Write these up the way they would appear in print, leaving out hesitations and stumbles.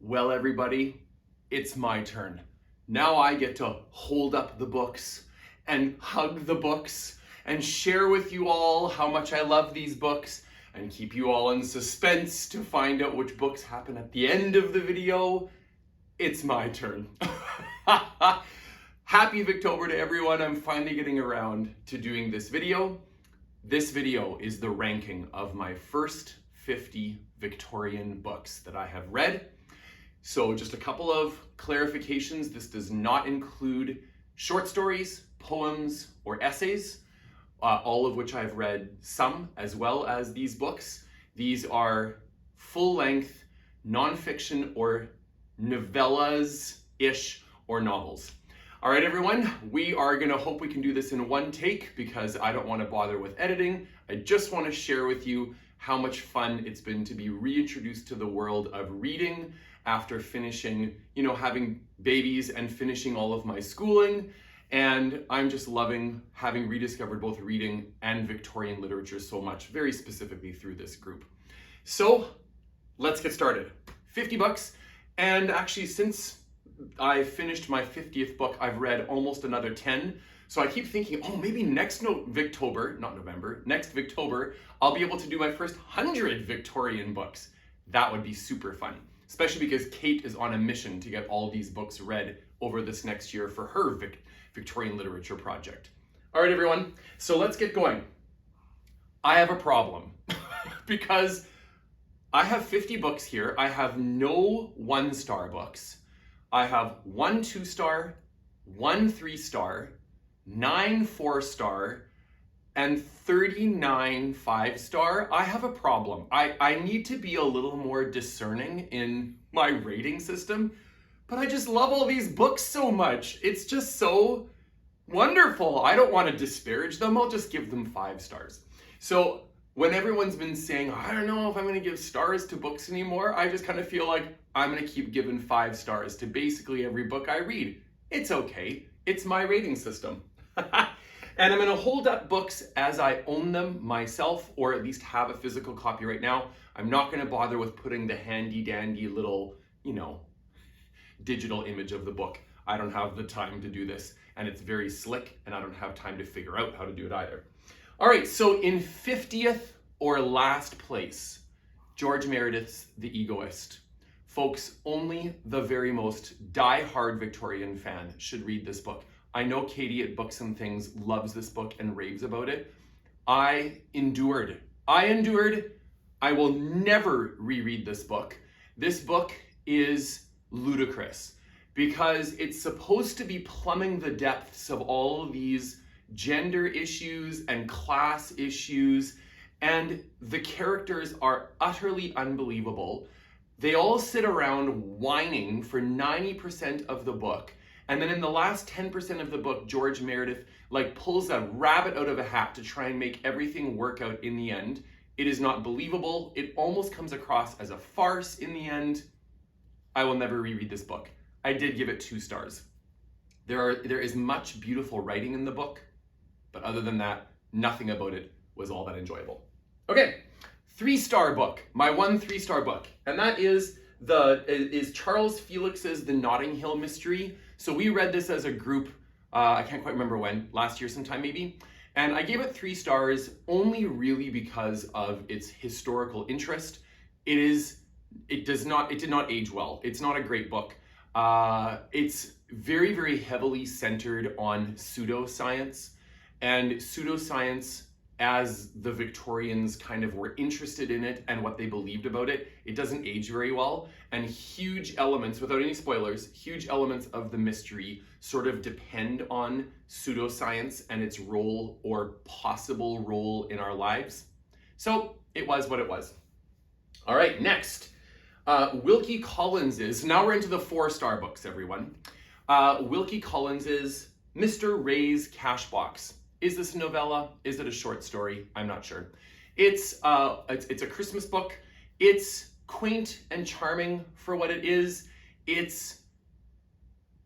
Well, everybody, it's my turn. Now I get to hold up the books and hug the books and share with you all how much I love these books and keep you all in suspense to find out which books happen at the end of the video. It's my turn. Happy Victober to everyone. I'm finally getting around to doing this video. This video is the ranking of my first 50 Victorian books that I have read. So just a couple of clarifications. This does not include short stories, poems, or essays, all of which I've read some, as well as these books. These are full-length nonfiction or novellas-ish or novels. All right, everyone, we are gonna hope we can do this in one take because I don't wanna bother with editing. I just wanna share with you how much fun it's been to be reintroduced to the world of reading after finishing, having babies and finishing all of my schooling. And I'm just loving having rediscovered both reading and Victorian literature so much, very specifically through this group. So let's get started. 50 books. And actually, since I finished my 50th book, I've read almost another 10. So I keep thinking, maybe next Victober, I'll be able to do my first 100 Victorian books. That would be super fun, especially because Kate is on a mission to get all these books read over this next year for her Victorian literature project. All right, everyone, so let's get going. I have a problem because I have 50 books here. I have no 1-star books. I have 1 2-star, 1 3-star, 9 4-star, and 39 5-star. I have a problem. I need to be a little more discerning in my rating system, but I just love all these books so much. It's just so wonderful. I don't want to disparage them. I'll just give them 5 stars. So when everyone's been saying, I don't know if I'm going to give stars to books anymore, I just kind of feel like I'm going to keep giving 5 stars to basically every book I read. It's okay. It's my rating system. And I'm going to hold up books as I own them myself, or at least have a physical copy right now. I'm not going to bother with putting the handy dandy little, digital image of the book. I don't have the time to do this, and it's very slick, and I don't have time to figure out how to do it either. All right, so in 50th or last place, George Meredith's The Egoist. Folks, only the very most die-hard Victorian fan should read this book. I know Katie at Books and Things loves this book and raves about it. I endured. I will never reread this book. This book is ludicrous because it's supposed to be plumbing the depths of all of these gender issues and class issues, and the characters are utterly unbelievable. They all sit around whining for 90% of the book. And then in the last 10% of the book, George Meredith pulls a rabbit out of a hat to try and make everything work out in the end. It is not believable. It almost comes across as a farce in the end. I will never reread this book. I did give it 2 stars. There is much beautiful writing in the book, but other than that, nothing about it was all that enjoyable. Okay, 3-star book, my 1 3-star book, and that is Charles Felix's The Notting Hill Mystery. So we read this as a group, I can't quite remember when, last year sometime maybe, and I gave it 3 stars only really because of its historical interest. It did not age well. It's not a great book. It's very, very heavily centered on pseudoscience, and pseudoscience as the Victorians kind of were interested in it and what they believed about it. It doesn't age very well, and huge elements, without any spoilers, huge elements of the mystery sort of depend on pseudoscience and its role or possible role in our lives. So it was what it was. All right, next. Wilkie Collins's, now we're into the 4-star books, everyone. Wilkie Collins's Mr. Ray's Cash Box. Is this a novella? Is it a short story? I'm not sure. It's a Christmas book. It's quaint and charming for what it is. It's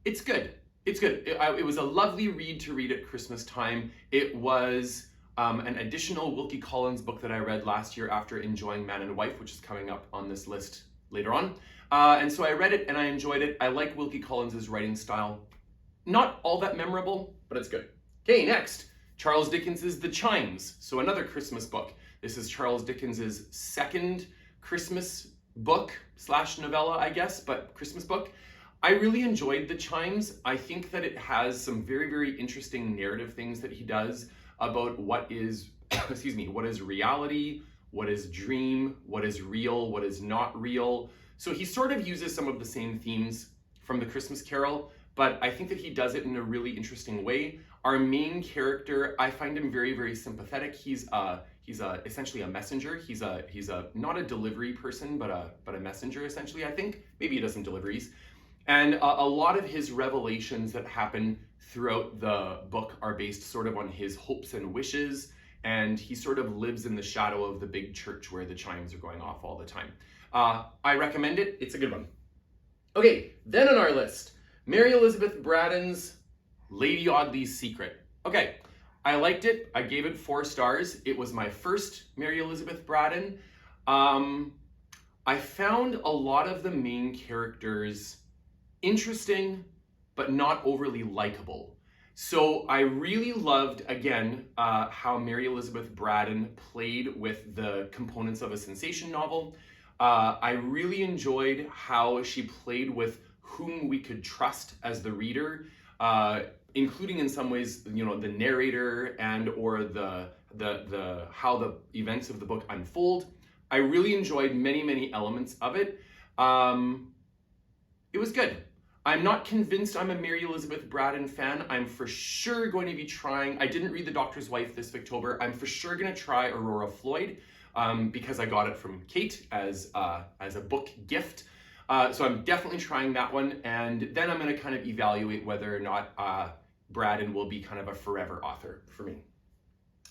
good. It's good. It was a lovely read to read at Christmas time. It was an additional Wilkie Collins book that I read last year after enjoying Man and Wife, which is coming up on this list later on. And so I read it and I enjoyed it. I like Wilkie Collins's writing style. Not all that memorable, but it's good. Okay, next, Charles Dickens's The Chimes. So another Christmas book. This is Charles Dickens's second Christmas book slash novella, I guess, but Christmas book. I really enjoyed The Chimes. I think that it has some very, very interesting narrative things that he does about what is, excuse me, what is reality, what is dream, what is real, what is not real. So he sort of uses some of the same themes from The Christmas Carol, but I think that he does it in a really interesting way. Our main character, I find him very, very sympathetic. He's essentially a messenger. He's not a delivery person, but a messenger essentially, I think. Maybe he does some deliveries. And a lot of his revelations that happen throughout the book are based sort of on his hopes and wishes, and he sort of lives in the shadow of the big church where the chimes are going off all the time. I recommend it. It's a good one. Okay, then on our list, Mary Elizabeth Braddon's Lady Audley's Secret. Okay, I liked it. I gave it 4 stars. It was my first Mary Elizabeth Braddon. I found a lot of the main characters interesting, but not overly likable. So I really loved, again, how Mary Elizabeth Braddon played with the components of a sensation novel. I really enjoyed how she played with whom we could trust as the reader, including in some ways, you know, the narrator and or the how the events of the book unfold. I really enjoyed many, many elements of it. It was good. I'm not convinced I'm a Mary Elizabeth Braddon fan. I'm for sure going to be trying, I didn't read The Doctor's Wife this Victober. I'm for sure going to try Aurora Floyd because I got it from Kate as a book gift. So I'm definitely trying that one. And then I'm going to kind of evaluate whether or not Braddon will be kind of a forever author for me.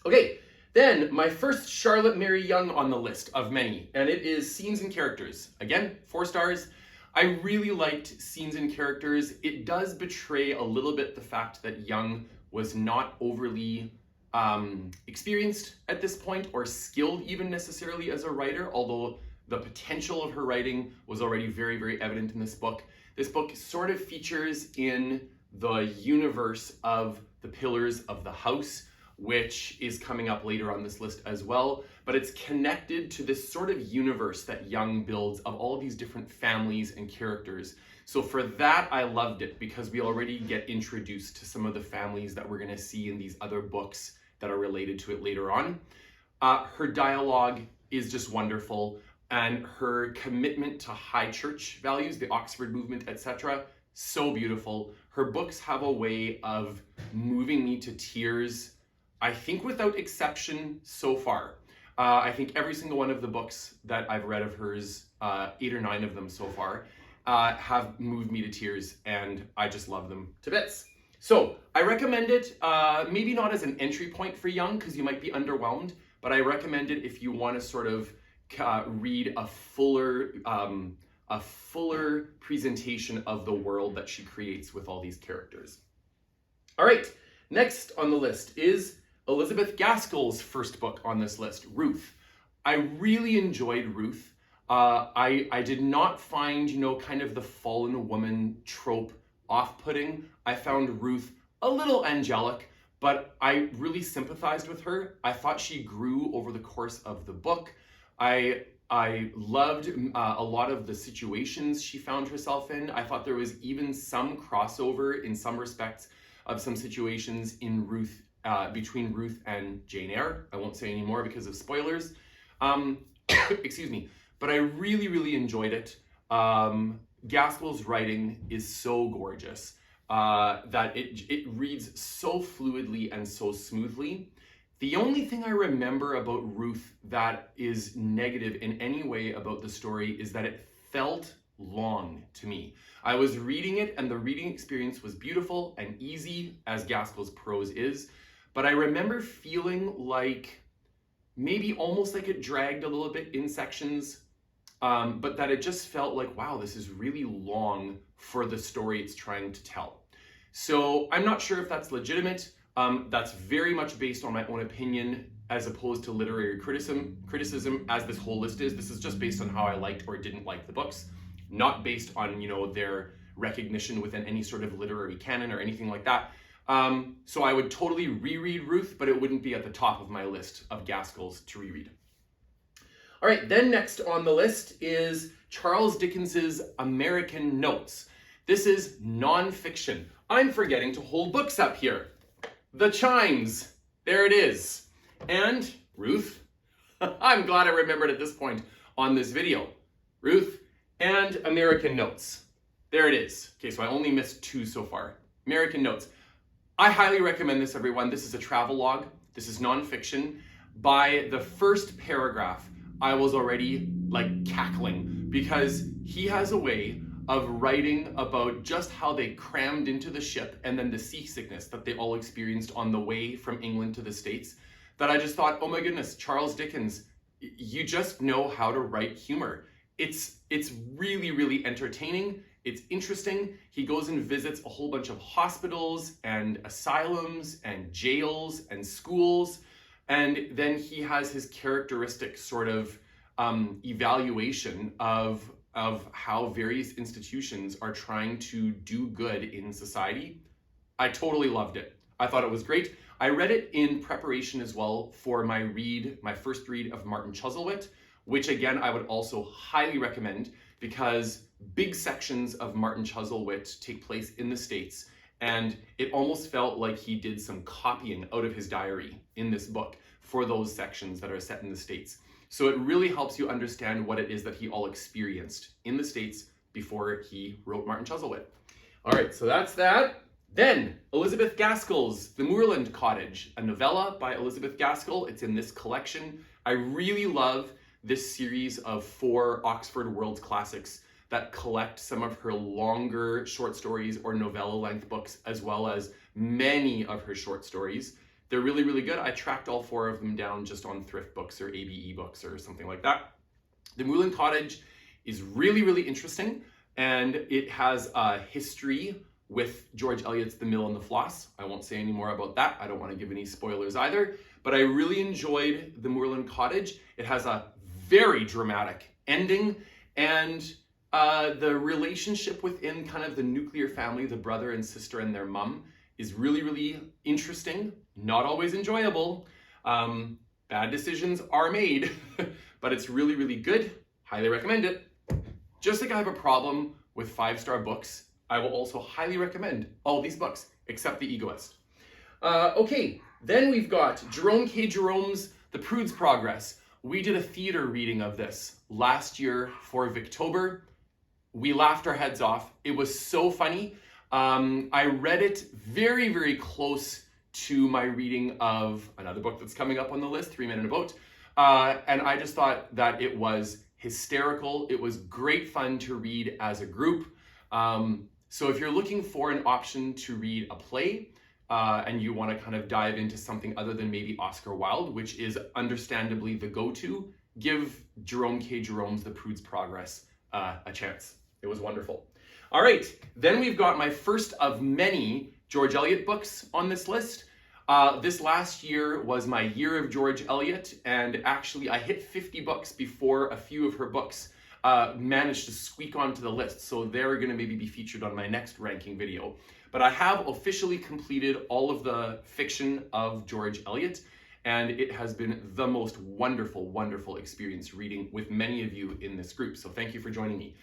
Okay, then my first Charlotte Mary Yonge on the list of many, and it is Scenes and Characters. Again, 4 stars. I really liked Scenes and Characters. It does betray a little bit the fact that Yonge was not overly experienced at this point or skilled even necessarily as a writer, although the potential of her writing was already very, very evident in this book. This book sort of features in the universe of The Pillars of the House, which is coming up later on this list as well, but it's connected to this sort of universe that Yonge builds of all of these different families and characters. So for that, I loved it because we already get introduced to some of the families that we're gonna see in these other books that are related to it later on. Her dialogue is just wonderful, and her commitment to high church values, the Oxford movement, etc., so beautiful. Her books have a way of moving me to tears, I think without exception so far. I think every single one of the books that I've read of hers, 8 or 9 of them so far, have moved me to tears, and I just love them to bits. So I recommend it, maybe not as an entry point for Yonge because you might be underwhelmed, but I recommend it if you want to sort of read a fuller presentation of the world that she creates with all these characters. All right, next on the list is Elizabeth Gaskell's first book on this list, Ruth. I really enjoyed Ruth. I did not find, you know, kind of the fallen woman trope off-putting. I found Ruth a little angelic, but I really sympathized with her. I thought she grew over the course of the book. I loved a lot of the situations she found herself in. I thought there was even some crossover in some respects of some situations in Ruth, between Ruth and Jane Eyre. I won't say any more because of spoilers. Excuse me. But I really, really enjoyed it. Gaskell's writing is so gorgeous that it reads so fluidly and so smoothly. The only thing I remember about Ruth that is negative in any way about the story is that it felt long to me. I was reading it and the reading experience was beautiful and easy, as Gaskell's prose is, but I remember feeling like maybe almost like it dragged a little bit in sections, but that it just felt like, wow, this is really long for the story it's trying to tell. So I'm not sure if that's legitimate. That's very much based on my own opinion as opposed to literary criticism, as this whole list is. This is just based on how I liked or didn't like the books. not based on, their recognition within any sort of literary canon or anything like that. So I would totally reread Ruth, but it wouldn't be at the top of my list of Gaskells to reread. All right, then next on the list is Charles Dickens's American Notes. This is nonfiction. I'm forgetting to hold books up here. The Chimes, there it is. And Ruth, I'm glad I remembered at this point on this video. Ruth and American Notes. There it is. Okay, so I only missed 2 so far. American Notes. I highly recommend this, everyone. This is a travel log. This is nonfiction. By the first paragraph, I was already like cackling because he has a way of writing about just how they crammed into the ship and then the seasickness that they all experienced on the way from England to the States, that I just thought, oh my goodness, Charles Dickens, you just know how to write humor. It's really, really entertaining. It's interesting. He goes and visits a whole bunch of hospitals and asylums and jails and schools. And then he has his characteristic sort of evaluation of how various institutions are trying to do good in society. I totally loved it. I thought it was great. I read it in preparation as well for my first read of Martin Chuzzlewit, which again, I would also highly recommend because big sections of Martin Chuzzlewit take place in the States, and it almost felt like he did some copying out of his diary in this book for those sections that are set in the States. So it really helps you understand what it is that he all experienced in the States before he wrote Martin Chuzzlewit. All right, so that's that. Then Elizabeth Gaskell's The Moorland Cottage, a novella by Elizabeth Gaskell. It's in this collection. I really love this series of 4 Oxford World Classics that collect some of her longer short stories or novella-length books, as well as many of her short stories. They're really, really good. I tracked all 4 of them down just on Thrift Books or ABE Books or something like that. The Moorland Cottage is really, really interesting, and it has a history with George Eliot's The Mill and the Floss. I won't say any more about that. I don't want to give any spoilers either, but I really enjoyed The Moorland Cottage. It has a very dramatic ending, and the relationship within kind of the nuclear family, the brother and sister and their mum, is really, really interesting. Not always enjoyable. Bad decisions are made, but it's really, really good. Highly recommend it. Just like I have a problem with 5-star books, I will also highly recommend all these books, except The Egoist. Okay, then we've got Jerome K. Jerome's The Prude's Progress. We did a theater reading of this last year for Victober. We laughed our heads off. It was so funny. I read it very, very close to my reading of another book that's coming up on the list, 3 Men in a Boat. And I just thought that it was hysterical. It was great fun to read as a group. So if you're looking for an option to read a play, and you want to kind of dive into something other than maybe Oscar Wilde, which is understandably the go-to, give Jerome K. Jerome's The Prude's Progress a chance. It was wonderful. All right, then we've got my first of many George Eliot books on this list. This last year was my year of George Eliot, and actually I hit 50 books before a few of her books managed to squeak onto the list, so they're going to maybe be featured on my next ranking video. But I have officially completed all of the fiction of George Eliot, and it has been the most wonderful, wonderful experience reading with many of you in this group, so thank you for joining me.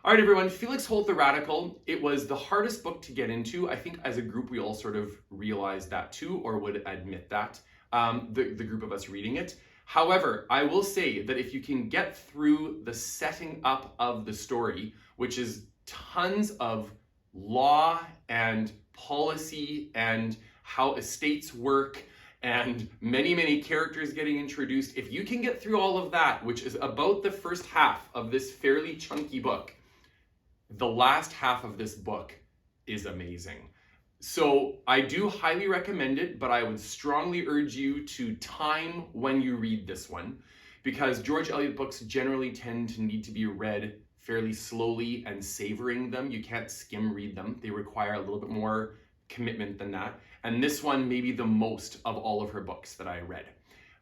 All right, everyone, Felix, Holt, the Radical. It was the hardest book to get into. I think as a group, we all sort of realized that too, or would admit that, the group of us reading it. However, I will say that if you can get through the setting up of the story, which is tons of law and policy and how estates work and many, many characters getting introduced, if you can get through all of that, which is about the first half of this fairly chunky book, the last half of this book is amazing. So I do highly recommend it, but I would strongly urge you to time when you read this one, because George Eliot books generally tend to need to be read fairly slowly and savoring them. You can't skim read them. They require a little bit more commitment than that. And this one may be the most of all of her books that I read.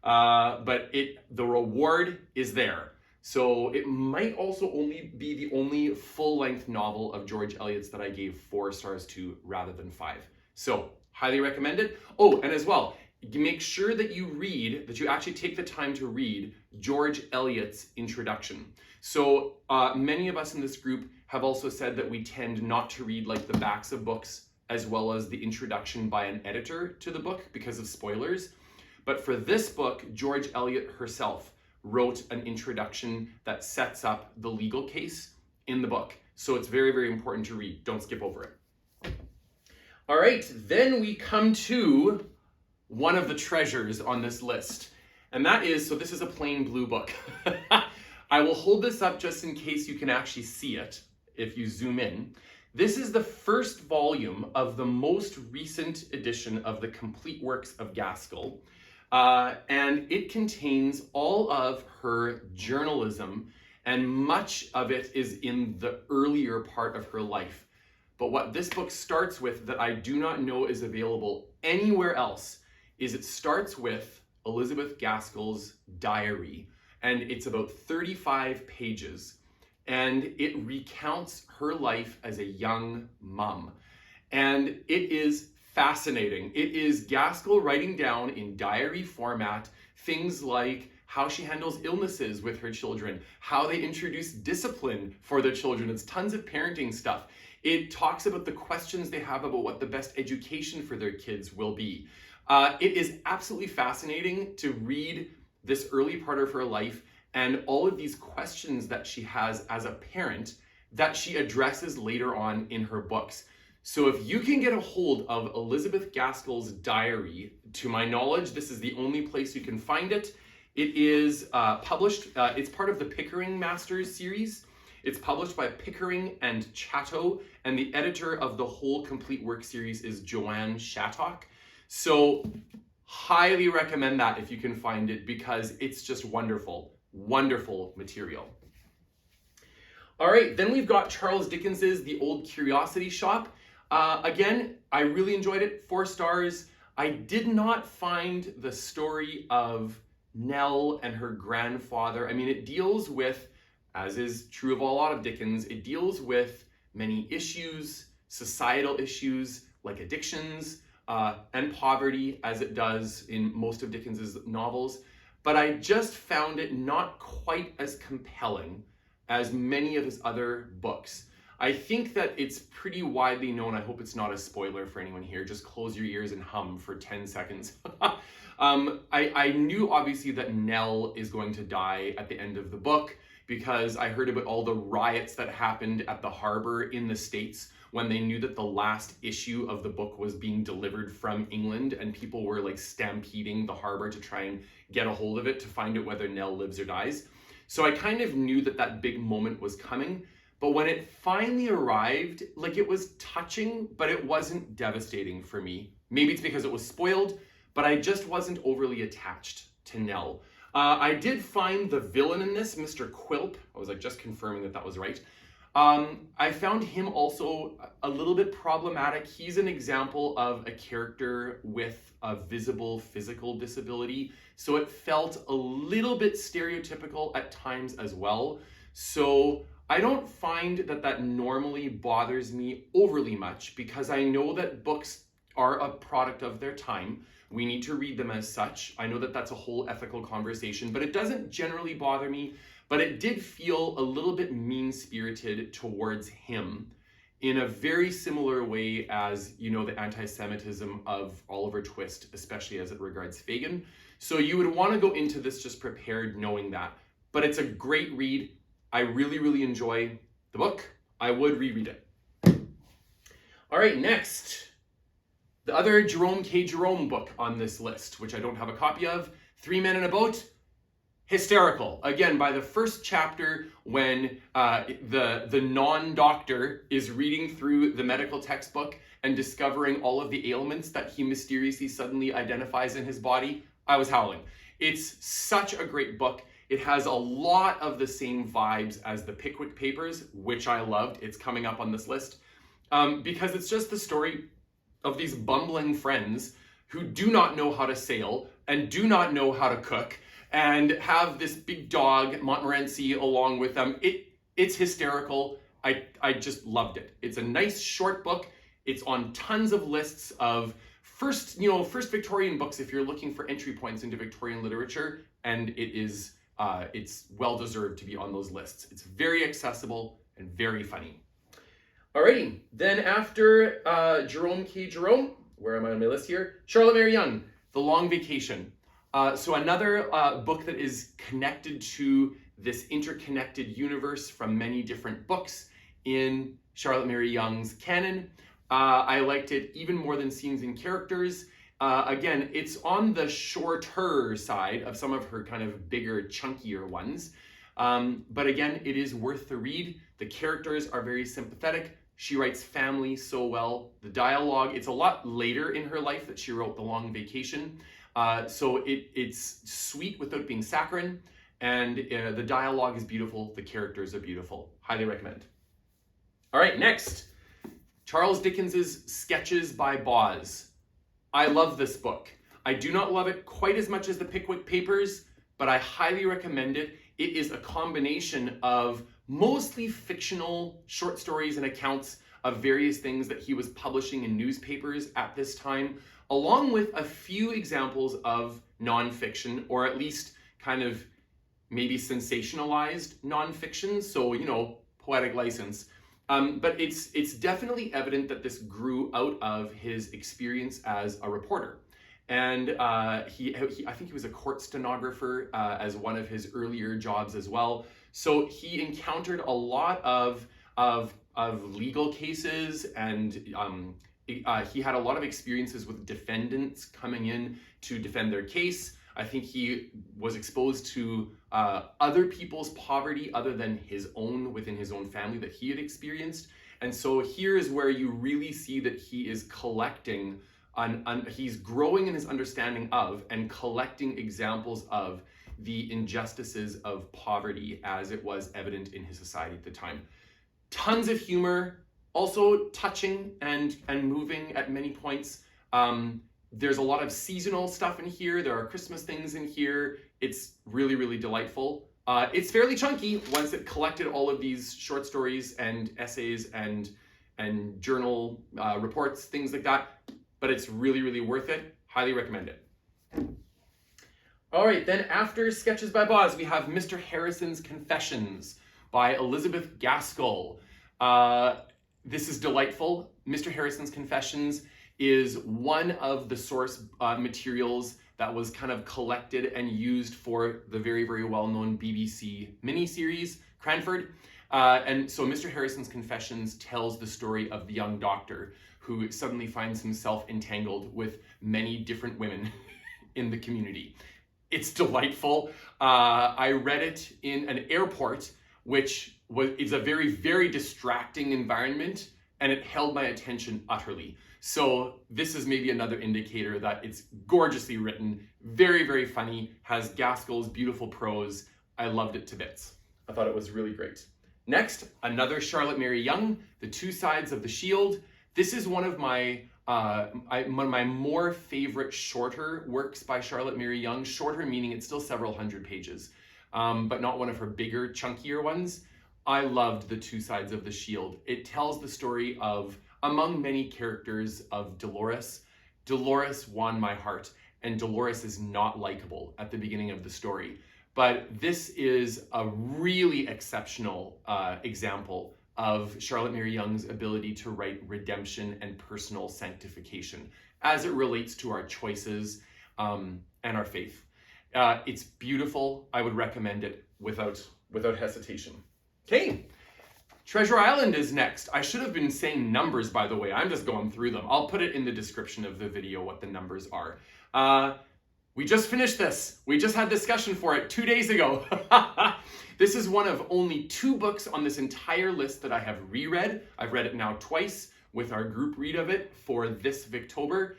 But the reward is there. So it might also only be the only full-length novel of George Eliot's that I gave 4 stars to rather than 5. So highly recommended. Oh, and as well, make sure that you actually take the time to read George Eliot's introduction. So many of us in this group have also said that we tend not to read like the backs of books as well as the introduction by an editor to the book because of spoilers. But for this book, George Eliot herself wrote an introduction that sets up the legal case in the book. So it's very, very important to read. Don't skip over it. All right, then we come to one of the treasures on this list. And that is, so this is a plain blue book. I will hold this up just in case you can actually see it if you zoom in. This is the first volume of the most recent edition of the complete works of Gaskell. And it contains all of her journalism, and much of it is in the earlier part of her life. But what this book starts with that I do not know is available anywhere else is it starts with Elizabeth Gaskell's diary, and it's about 35 pages, and it recounts her life as a young mom. And it is fascinating. It is Gaskell writing down in diary format things like how she handles illnesses with her children, how they introduce discipline for their children. It's tons of parenting stuff. It talks about the questions they have about what the best education for their kids will be. It is absolutely fascinating to read this early part of her life and all of these questions that she has as a parent that she addresses later on in her books. So if you can get a hold of Elizabeth Gaskell's diary, to my knowledge, this is the only place you can find it. It is published, it's part of the Pickering Masters series. It's published by Pickering and Chatto, and the editor of the whole complete work series is Joanne Shattock. So highly recommend that if you can find it, because it's just wonderful, wonderful material. All right, then we've got Charles Dickens's The Old Curiosity Shop. Again, I really enjoyed it, 4 stars. I did not find the story of Nell and her grandfather. I mean, it deals with, as is true of a lot of Dickens, it deals with many issues, societal issues like addictions and poverty, as it does in most of Dickens's novels. But I just found it not quite as compelling as many of his other books. I think that it's pretty widely known. I hope it's not a spoiler for anyone here. Just close your ears and hum for 10 seconds. I knew obviously that Nell is going to die at the end of the book because I heard about all the riots that happened at the harbor in the States when they knew that the last issue of the book was being delivered from England, and people were like stampeding the harbor to try and get a hold of it to find out whether Nell lives or dies. So I kind of knew that that big moment was coming. But when it finally arrived, like, it was touching, but it wasn't devastating for me. Maybe it's because it was spoiled, but I just wasn't overly attached to Nell. I did find the villain in this, Mr. Quilp. I was like just confirming that that was right. I found him also a little bit problematic. He's an example of a character with a visible physical disability. So it felt a little bit stereotypical at times as well. So I don't find that that normally bothers me overly much, because I know that books are a product of their time. We need to read them as such. I know that that's a whole ethical conversation, but it doesn't generally bother me. But it did feel a little bit mean-spirited towards him in a very similar way as, you know, the anti-Semitism of Oliver Twist, especially as it regards Fagin. So you would want to go into this just prepared knowing that. But it's a great read. I really, really enjoy the book. I would reread it. All right, next. The other Jerome K. Jerome book on this list, which I don't have a copy of, 3 Men in a Boat. Hysterical. Again, by the first chapter, when the non-doctor is reading through the medical textbook and discovering all of the ailments that he mysteriously suddenly identifies in his body, I was howling. It's such a great book. It has a lot of the same vibes as the Pickwick Papers, which I loved. It's coming up on this list because it's just the story of these bumbling friends who do not know how to sail and do not know how to cook and have this big dog, Montmorency, along with them. It's hysterical. I just loved it. It's a nice short book. It's on tons of lists of first Victorian books if you're looking for entry points into Victorian literature, and it's well deserved to be on those lists. It's very accessible and very funny. Alrighty, then after Jerome, where am I on my list here? Charlotte Mary Yonge, The Long Vacation. So another book that is connected to this interconnected universe from many different books in Charlotte Mary Yonge's canon. I liked it even more than Scenes and Characters. Again, it's on the shorter side of some of her kind of bigger, chunkier ones. But again, it is worth the read. The characters are very sympathetic. She writes family so well. The dialogue, it's a lot later in her life that she wrote The Long Vacation. So it's sweet without being saccharine. And the dialogue is beautiful. The characters are beautiful. Highly recommend. All right, next. Charles Dickens's Sketches by Boz. I love this book. I do not love it quite as much as the Pickwick Papers, but I highly recommend it. It is a combination of mostly fictional short stories and accounts of various things that he was publishing in newspapers at this time, along with a few examples of nonfiction, or at least kind of maybe sensationalized nonfiction, so, poetic license. But it's definitely evident that this grew out of his experience as a reporter. And I think he was a court stenographer as one of his earlier jobs as well. So he encountered a lot of legal cases, and he had a lot of experiences with defendants coming in to defend their case. I think he was exposed to other people's poverty other than his own within his own family that he had experienced. And so here is where you really see that he is collecting, he's growing in his understanding of and collecting examples of the injustices of poverty as it was evident in his society at the time. Tons of humor, also touching and moving at many points. There's a lot of seasonal stuff in here. There are Christmas things in here. It's really, really delightful. It's fairly chunky once it collected all of these short stories and essays and journal reports, things like that. But it's really, really worth it. Highly recommend it. All right, then after Sketches by Boz, we have Mr. Harrison's Confessions by Elizabeth Gaskell. This is delightful. Mr. Harrison's Confessions is one of the source materials that was kind of collected and used for the very, very well-known BBC miniseries, Cranford. And so Mr. Harrison's Confessions tells the story of the young doctor who suddenly finds himself entangled with many different women in the community. It's delightful. I read it in an airport, which is a very, very distracting environment, and it held my attention utterly. So this is maybe another indicator that it's gorgeously written, very, very funny, has Gaskell's beautiful prose. I loved it to bits. I thought it was really great. Next, another Charlotte Mary Yonge, The Two Sides of the Shield. This is one of my more favorite shorter works by Charlotte Mary Yonge. Shorter meaning it's still several hundred pages, but not one of her bigger, chunkier ones. I loved The Two Sides of the Shield. It tells the story of, among many characters, of Dolores. Dolores won my heart, and Dolores is not likable at the beginning of the story. But this is a really exceptional example of Charlotte Mary Yonge's ability to write redemption and personal sanctification as it relates to our choices and our faith. It's beautiful. I would recommend it without hesitation. Okay, Treasure Island is next. I should have been saying numbers, by the way. I'm just going through them. I'll put it in the description of the video what the numbers are. We just finished this. We just had discussion for it 2 days ago. This is one of only 2 books on this entire list that I have reread. I've read it now twice with our group read of it for this Victober.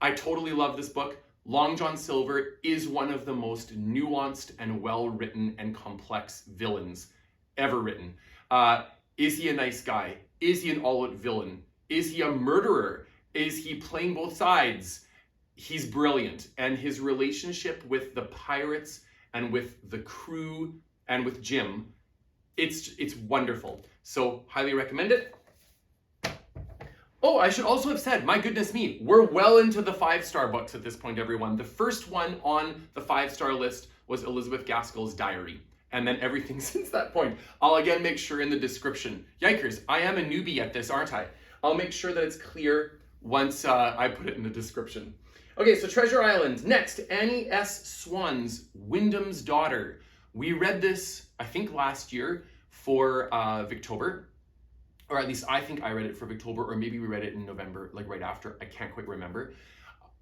I totally love this book. Long John Silver is one of the most nuanced and well-written and complex villains ever written. Is he a nice guy? Is he an all-out villain? Is he a murderer? Is he playing both sides? He's brilliant, and his relationship with the pirates and with the crew and with Jim. It's wonderful. So highly recommend it. Oh, I should also have said, my goodness me, we're well into the 5-star books at this point, everyone. The first one on the 5-star list was Elizabeth Gaskell's Diary. And then everything since that point. I'll again make sure in the description. Yikers, I am a newbie at this, aren't I? I'll make sure that it's clear once I put it in the description. Okay, so Treasure Island. Next, Annie S. Swan's Wyndham's Daughter. We read this, I think, last year for Victober. Or at least I think I read it for Victober, or maybe we read it in November, like right after. I can't quite remember.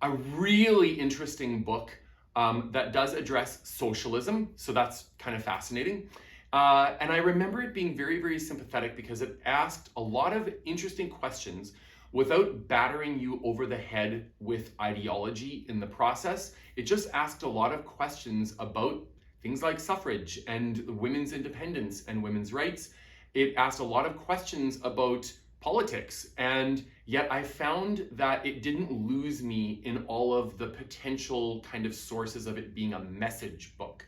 A really interesting book that does address socialism, so that's kind of fascinating. And I remember it being very, very sympathetic because it asked a lot of interesting questions without battering you over the head with ideology in the process. It just asked a lot of questions about things like suffrage and women's independence and women's rights. It asked a lot of questions about politics, and yet I found that it didn't lose me in all of the potential kind of sources of it being a message book.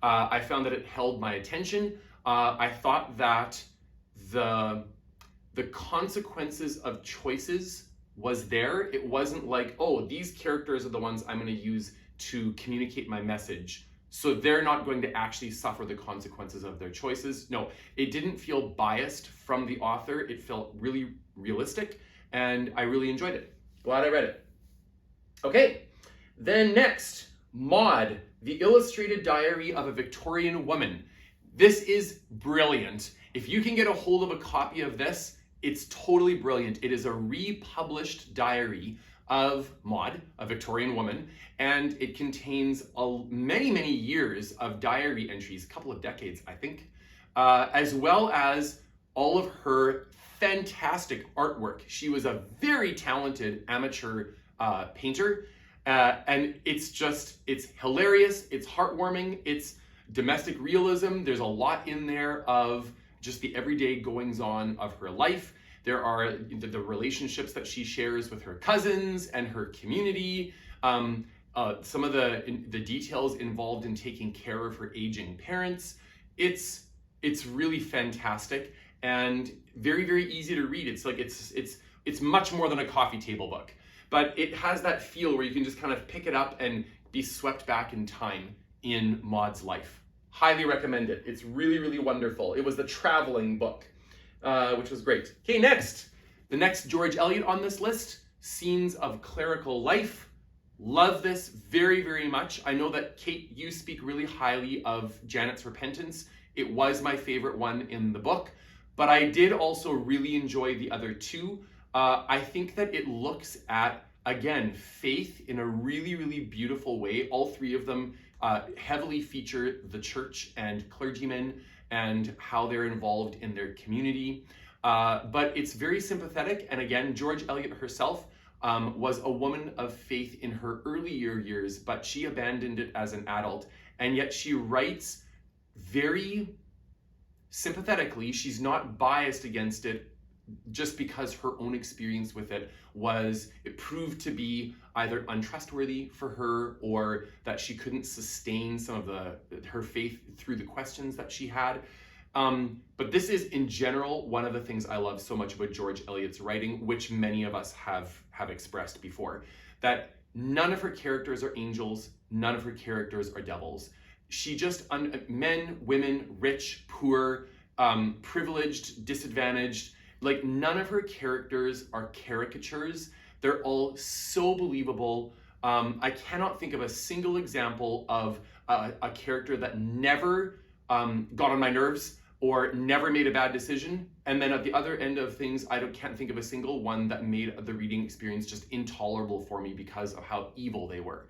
I found that it held my attention. I thought that the consequences of choices was there. It wasn't like, oh, these characters are the ones I'm going to use to communicate my message, so they're not going to actually suffer the consequences of their choices. No, it didn't feel biased from the author. It felt really realistic, and I really enjoyed it. Glad I read it. Okay, then next, Maud, The Illustrated Diary of a Victorian Woman. This is brilliant. If you can get a hold of a copy of this, it's totally brilliant. It is a republished diary of Maud, a Victorian woman, and it contains many, many years of diary entries, a couple of decades, I think, as well as all of her fantastic artwork. She was a very talented amateur painter, and it's hilarious, it's heartwarming, it's domestic realism. There's a lot in there of just the everyday goings-on of her life. There are the relationships that she shares with her cousins and her community. Some of the details involved in taking care of her aging parents. It's really fantastic and very, very easy to read. It's like it's much more than a coffee table book, but it has that feel where you can just kind of pick it up and be swept back in time in Maud's life. Highly recommend it. It's really, really wonderful. It was the traveling book, which was great. Okay, next. The next George Eliot on this list, Scenes of Clerical Life. Love this very, very much. I know that, Kate, you speak really highly of Janet's Repentance. It was my favorite one in the book, but I did also really enjoy the other two. I think that it looks at, again, faith in a really, really beautiful way. All three of them heavily feature the church and clergymen and how they're involved in their community. But it's very sympathetic. And again, George Eliot herself was a woman of faith in her earlier years, but she abandoned it as an adult. And yet she writes very sympathetically. She's not biased against it just because her own experience with it proved to be either untrustworthy for her or that she couldn't sustain some of her faith through the questions that she had. But this is, in general, one of the things I love so much about George Eliot's writing, which many of us have expressed before, that none of her characters are angels, none of her characters are devils. She just, men, women, rich, poor, privileged, disadvantaged, like none of her characters are caricatures. They're all so believable. I cannot think of a single example of a character that never got on my nerves or never made a bad decision. And then at the other end of things, can't think of a single one that made the reading experience just intolerable for me because of how evil they were.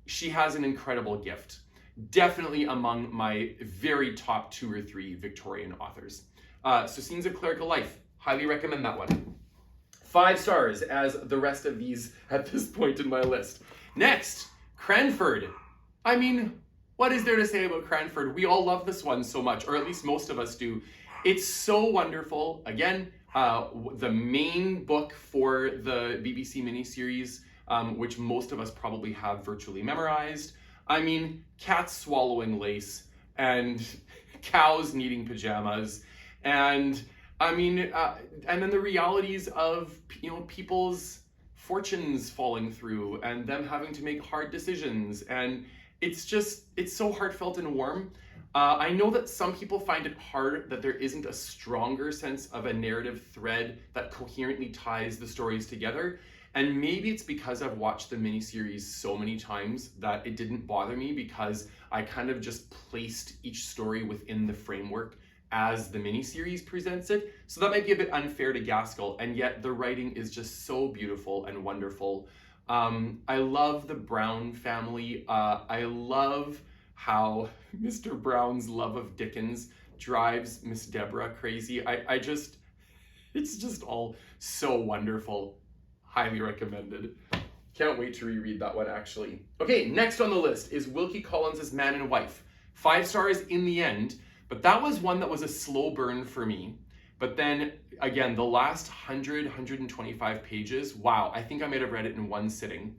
She has an incredible gift. Definitely among my very top 2 or 3 Victorian authors. So Scenes of Clerical Life. Highly recommend that one. 5 stars as the rest of these at this point in my list. Next, Cranford. I mean, what is there to say about Cranford? We all love this one so much, or at least most of us do. It's so wonderful. Again, the main book for the BBC miniseries, which most of us probably have virtually memorized. I mean, cats swallowing lace and cows needing pajamas, and I mean, and then the realities of, you know, people's fortunes falling through and them having to make hard decisions, and it's so heartfelt and warm. I know that some people find it hard that there isn't a stronger sense of a narrative thread that coherently ties the stories together. And maybe it's because I've watched the miniseries so many times that it didn't bother me, because I kind of just placed each story within the framework as the miniseries presents it. So that might be a bit unfair to Gaskell, and yet the writing is just so beautiful and wonderful. I love the Brown family. I love how Mr. Brown's love of Dickens drives Miss Deborah crazy. It's just all so wonderful. Highly recommended. Can't wait to reread that one, actually. Okay, next on the list is Wilkie Collins' Man and Wife. 5 stars in the end, but that was one that was a slow burn for me. But then, again, the last 125 pages, wow, I think I might have read it in one sitting.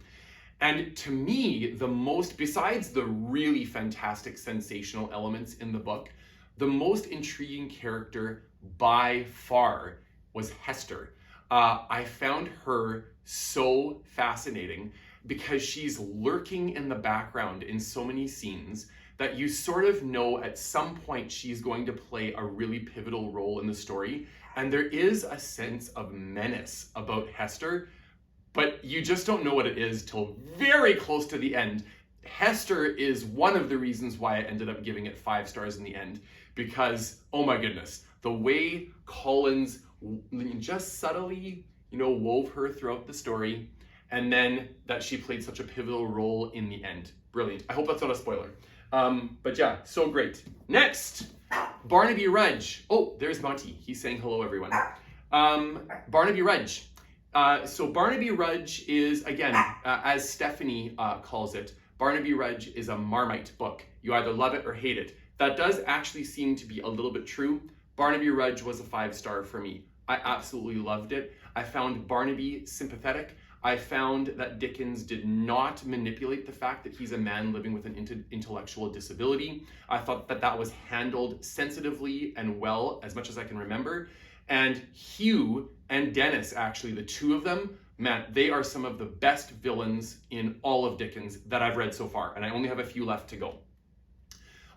And to me, the most, besides the really fantastic sensational elements in the book, the most intriguing character by far was Hester. I found her so fascinating because she's lurking in the background in so many scenes that you sort of know at some point she's going to play a really pivotal role in the story. And there is a sense of menace about Hester, but you just don't know what it is till very close to the end. Hester is one of the reasons why I ended up giving it 5 stars in the end, because, oh my goodness, the way Collins just subtly, you know, wove her throughout the story, and then that she played such a pivotal role in the end. Brilliant. I hope that's not a spoiler. But yeah, so great. Next, Barnaby Rudge. Oh, there's Monty. He's saying hello, everyone. Barnaby Rudge. So Barnaby Rudge is, again, as Stephanie calls it, Barnaby Rudge is a Marmite book. You either love it or hate it. That does actually seem to be a little bit true. Barnaby Rudge was a 5-star for me. I absolutely loved it. I found Barnaby sympathetic. I found that Dickens did not manipulate the fact that he's a man living with an intellectual disability. I thought that that was handled sensitively and well, as much as I can remember. And Hugh and Dennis, actually, the two of them, man, they are some of the best villains in all of Dickens that I've read so far, and I only have a few left to go.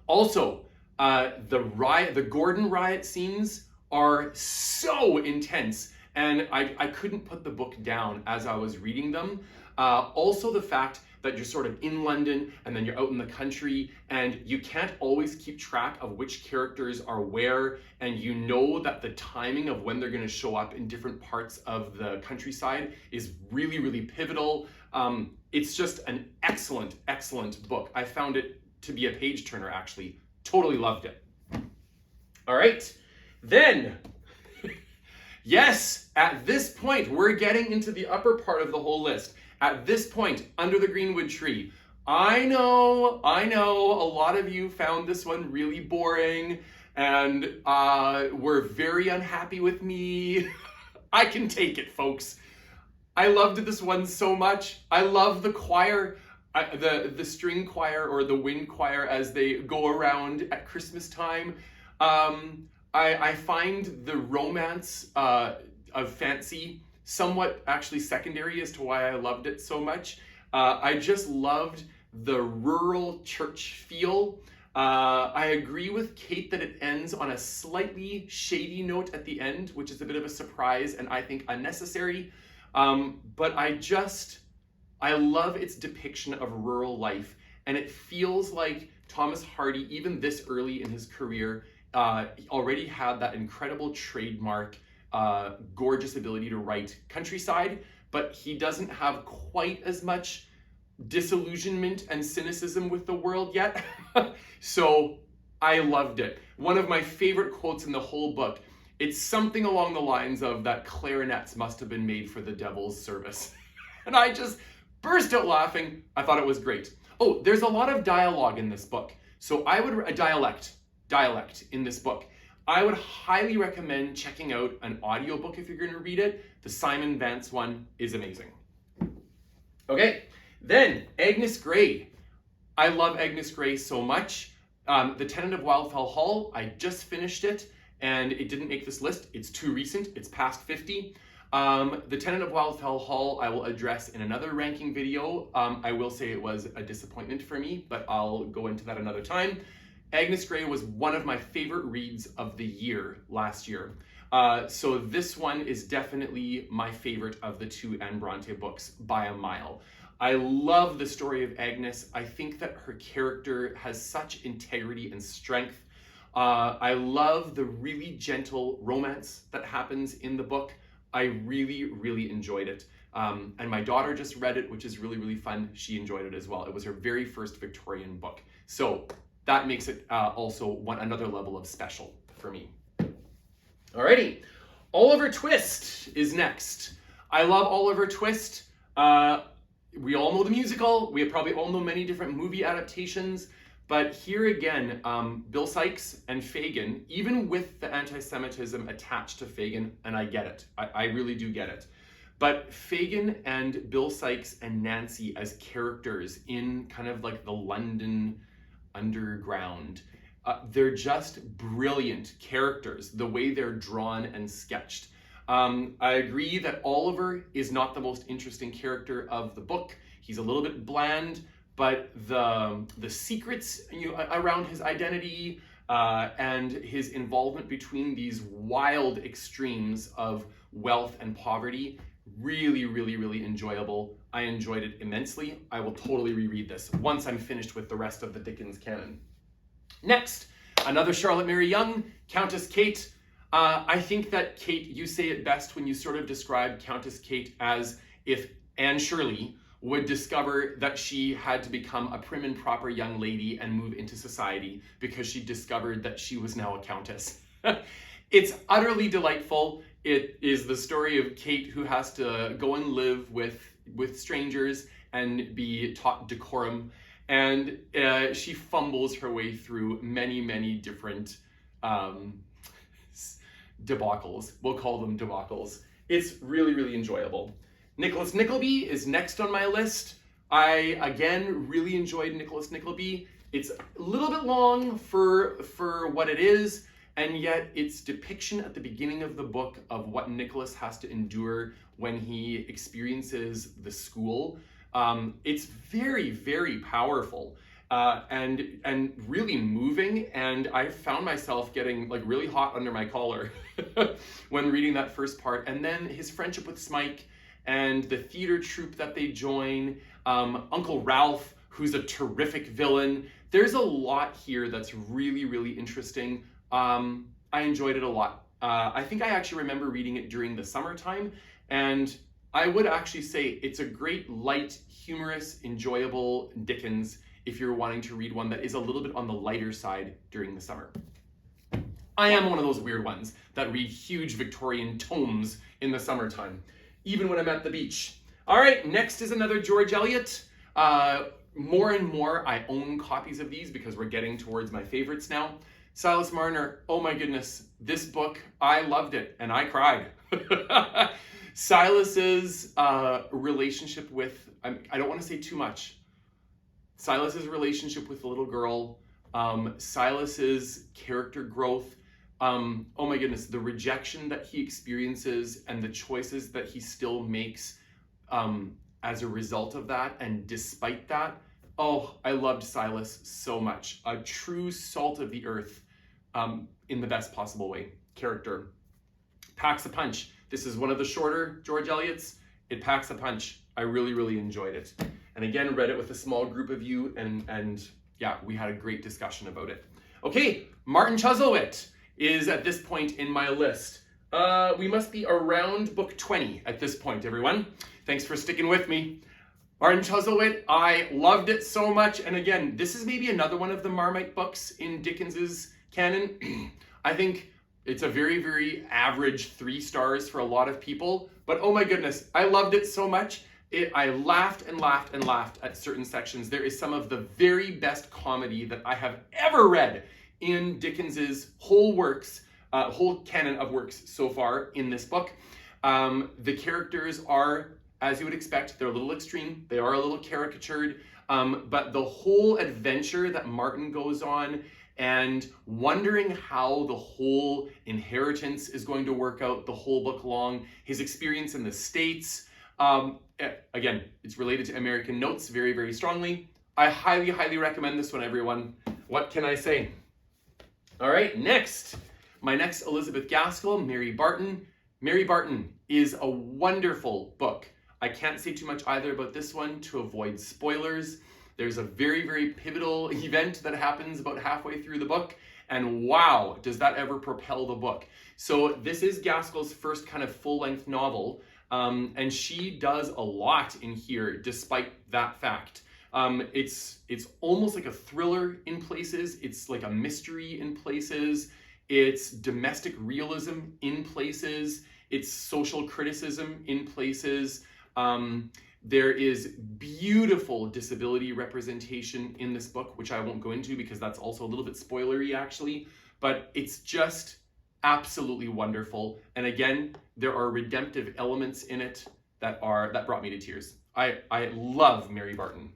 Also, the Gordon riot scenes are so intense, and I couldn't put the book down as I was reading them. Also, the fact that you're sort of in London and then you're out in the country and you can't always keep track of which characters are where, and you know that the timing of when they're going to show up in different parts of the countryside is really, really pivotal. It's just an excellent, excellent book. I found it to be a page turner, actually. Totally loved it. All right, then, yes, at this point, we're getting into the upper part of the whole list. At this point, Under the Greenwood Tree. I know, a lot of you found this one really boring and were very unhappy with me. I can take it, folks. I loved this one so much. I love the choir, the string choir or the wind choir as they go around at Christmas time. I find the romance of Fancy somewhat actually secondary as to why I loved it so much. I just loved the rural church feel. I agree with Kate that it ends on a slightly shady note at the end, which is a bit of a surprise and I think unnecessary. But I love its depiction of rural life, and it feels like Thomas Hardy, even this early in his career, already had that incredible trademark gorgeous ability to write countryside, but he doesn't have quite as much disillusionment and cynicism with the world yet. So I loved it. One of my favorite quotes in the whole book, it's something along the lines of that clarinets must have been made for the devil's service. And I just burst out laughing. I thought it was great. Oh, there's a lot of dialogue in this book. So I would, dialect in this book. I would highly recommend checking out an audiobook if you're going to read it. The Simon Vance one is amazing. Okay, then Agnes Grey. I love Agnes Grey so much. The Tenant of Wildfell Hall, I just finished it, and it didn't make this list. It's too recent. It's past 50. The Tenant of Wildfell Hall I will address in another ranking video. I will say it was a disappointment for me, but I'll go into that another time. Agnes Grey was one of my favorite reads of the year last year. So this one is definitely my favorite of the two Anne Bronte books by a mile. I love the story of Agnes. I think that her character has such integrity and strength. I love the really gentle romance that happens in the book. I really, really enjoyed it. And my daughter just read it, which is really, really fun. She enjoyed it as well. It was her very first Victorian book. So that makes it also another level of special for me. Alrighty, Oliver Twist is next. I love Oliver Twist. We all know the musical. We probably all know many different movie adaptations. But here again, Bill Sikes and Fagin, even with the anti-Semitism attached to Fagin, and I get it. I really do get it. But Fagin and Bill Sikes and Nancy as characters in kind of like the London underground, they're just brilliant characters, the way they're drawn and sketched. I agree that Oliver is not the most interesting character of the book. He's a little bit bland, but the secrets around his identity and his involvement between these wild extremes of wealth and poverty, really, really, really enjoyable. I enjoyed it immensely. I will totally reread this once I'm finished with the rest of the Dickens canon. Next, another Charlotte Mary Yonge, Countess Kate. I think that Kate, you say it best when you sort of describe Countess Kate as if Anne Shirley would discover that she had to become a prim and proper young lady and move into society because she discovered that she was now a countess. It's utterly delightful. It is the story of Kate who has to go and live with strangers and be taught decorum. And she fumbles her way through many, many different debacles. We'll call them debacles. It's really, really enjoyable. Nicholas Nickleby is next on my list. I, again, really enjoyed Nicholas Nickleby. It's a little bit long for what it is, and yet its depiction at the beginning of the book of what Nicholas has to endure when he experiences the school, it's very, very powerful. And really moving, and I found myself getting like really hot under my collar when reading that first part. And then his friendship with Smike and the theater troupe that they join, Uncle Ralph, who's a terrific villain. There's a lot here that's really, really interesting. I enjoyed it a lot. I think I actually remember reading it during the summertime, and I would actually say it's a great, light, humorous, enjoyable Dickens if you're wanting to read one that is a little bit on the lighter side during the summer. I am one of those weird ones that read huge Victorian tomes in the summertime, even when I'm at the beach. All right, next is another George Eliot. More and more I own copies of these because we're getting towards my favorites now. Silas Marner, oh my goodness, this book, I loved it and I cried. Silas's relationship with, I don't want to say too much, Silas's relationship with the little girl, Silas's character growth, oh my goodness, the rejection that he experiences and the choices that he still makes as a result of that and despite that. Oh, I loved Silas so much. A true salt of the earth in the best possible way. Character. Packs a punch. This is one of the shorter George Eliots. It packs a punch. I really, really enjoyed it. And again, read it with a small group of you, and yeah, we had a great discussion about it. Okay, Martin Chuzzlewit is at this point in my list. We must be around book 20 at this point, everyone. Thanks for sticking with me. Martin Chuzzlewit, I loved it so much. And again, this is maybe another one of the Marmite books in Dickens's canon. I think it's a very, very average 3 stars for a lot of people. But oh my goodness, I loved it so much. I laughed and laughed and laughed at certain sections. There is some of the very best comedy that I have ever read in Dickens's whole works, whole canon of works so far in this book. The characters are, as you would expect, they're a little extreme. They are a little caricatured. But the whole adventure that Martin goes on and wondering how the whole inheritance is going to work out the whole book long, his experience in the States. Again, it's related to American Notes very, very strongly. I highly, highly recommend this one, everyone. What can I say? All right, next. My next Elizabeth Gaskell, Mary Barton. Mary Barton is a wonderful book. I can't say too much either about this one to avoid spoilers. There's a very, very pivotal event that happens about halfway through the book, and wow, does that ever propel the book. So this is Gaskell's first kind of full-length novel, and she does a lot in here despite that fact. It's almost like a thriller in places, it's like a mystery in places, it's domestic realism in places, it's social criticism in places. There is beautiful disability representation in this book, which I won't go into because that's also a little bit spoilery actually, but it's just absolutely wonderful. And again, there are redemptive elements in it that brought me to tears. I love Mary Barton.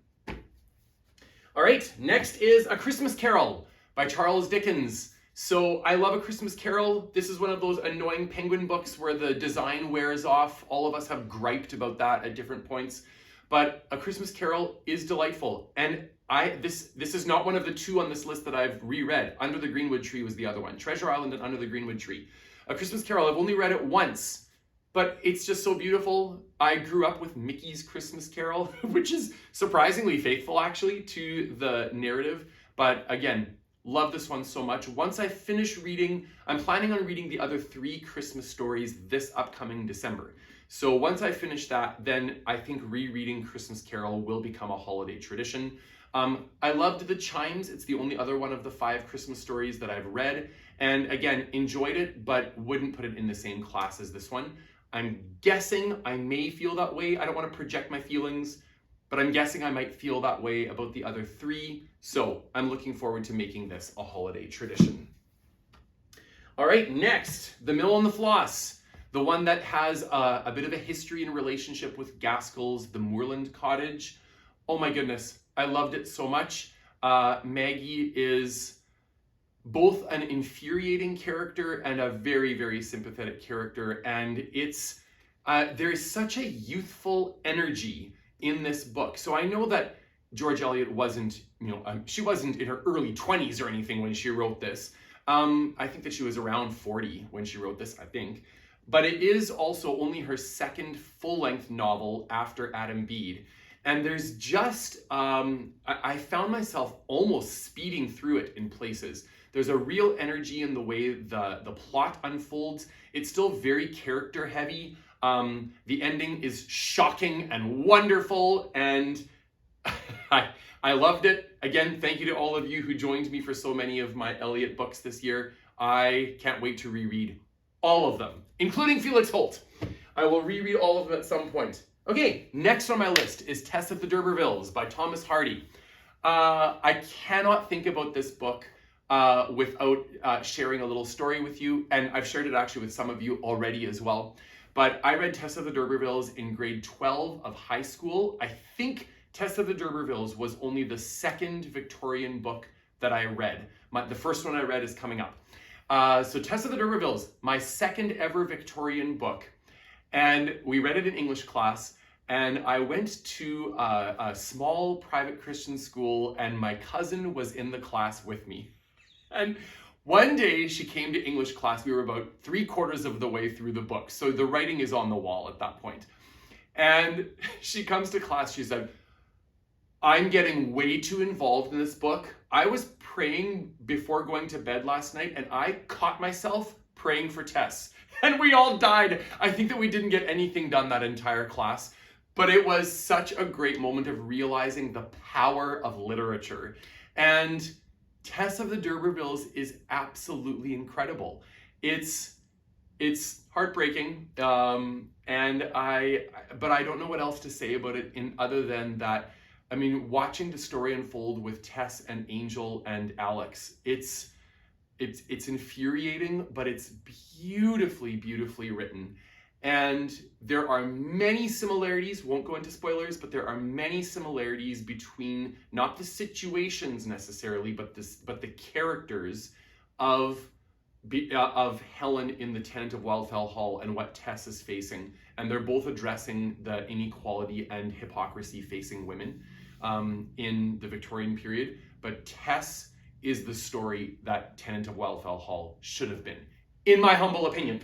All right, next is A Christmas Carol by Charles Dickens. So I love A Christmas Carol. This is one of those annoying penguin books where the design wears off. All of us have griped about that at different points. But A Christmas Carol is delightful. And this is not one of the two on this list that I've reread. Under the Greenwood Tree was the other one. Treasure Island and Under the Greenwood Tree. A Christmas Carol, I've only read it once, but it's just so beautiful. I grew up with Mickey's Christmas Carol, which is surprisingly faithful actually to the narrative. But again, love this one so much. Once I finish reading, I'm planning on reading the other 3 Christmas stories this upcoming December. So once I finish that, then I think rereading Christmas Carol will become a holiday tradition. I loved the Chimes. It's the only other one of the 5 Christmas stories that I've read. And again, enjoyed it, but wouldn't put it in the same class as this one. I'm guessing I may feel that way. I don't want to project my feelings, but I'm guessing I might feel that way about the other 3. So I'm looking forward to making this a holiday tradition. All right, next, The Mill on the Floss, the one that has a bit of a history and relationship with Gaskell's The Moorland Cottage. Oh my goodness, I loved it so much. Maggie is both an infuriating character and a very, very sympathetic character. And there is such a youthful energy in this book. So I know that George Eliot wasn't, she wasn't in her early 20s or anything when she wrote this. I think that she was around 40 when she wrote this, I think. But it is also only her second full-length novel after Adam Bede. And there's just, I found myself almost speeding through it in places. There's a real energy in the way the plot unfolds. It's still very character heavy. The ending is shocking and wonderful, and I loved it. Again, thank you to all of you who joined me for so many of my Eliot books this year. I can't wait to reread all of them, including Felix Holt. I will reread all of them at some point. Okay, next on my list is Tess of the D'Urbervilles by Thomas Hardy. I cannot think about this book without sharing a little story with you, and I've shared it actually with some of you already as well. But I read Tess of the D'Urbervilles in grade 12 of high school. I think Tess of the D'Urbervilles was only the second Victorian book that I read. The first one I read is coming up. So Tess of the D'Urbervilles, my second ever Victorian book. And we read it in English class. And I went to a small private Christian school, and my cousin was in the class with me. And one day she came to English class. We were about 3/4 of the way through the book. So the writing is on the wall at that point. And she comes to class, she said, I'm getting way too involved in this book. I was praying before going to bed last night, and I caught myself praying for Tess. And we all died. I think that we didn't get anything done that entire class. But it was such a great moment of realizing the power of literature. And Tess of the D'Urbervilles is absolutely incredible. It's heartbreaking, but I don't know what else to say about it other than that. I mean, watching the story unfold with Tess and Angel and Alex, it's infuriating, but it's beautifully, beautifully written. And there are many similarities, won't go into spoilers, but there are many similarities between not the situations necessarily, but the characters of Helen in The Tenant of Wildfell Hall and what Tess is facing. And they're both addressing the inequality and hypocrisy facing women in the Victorian period. But Tess is the story that Tenant of Wildfell Hall should have been, in my humble opinion.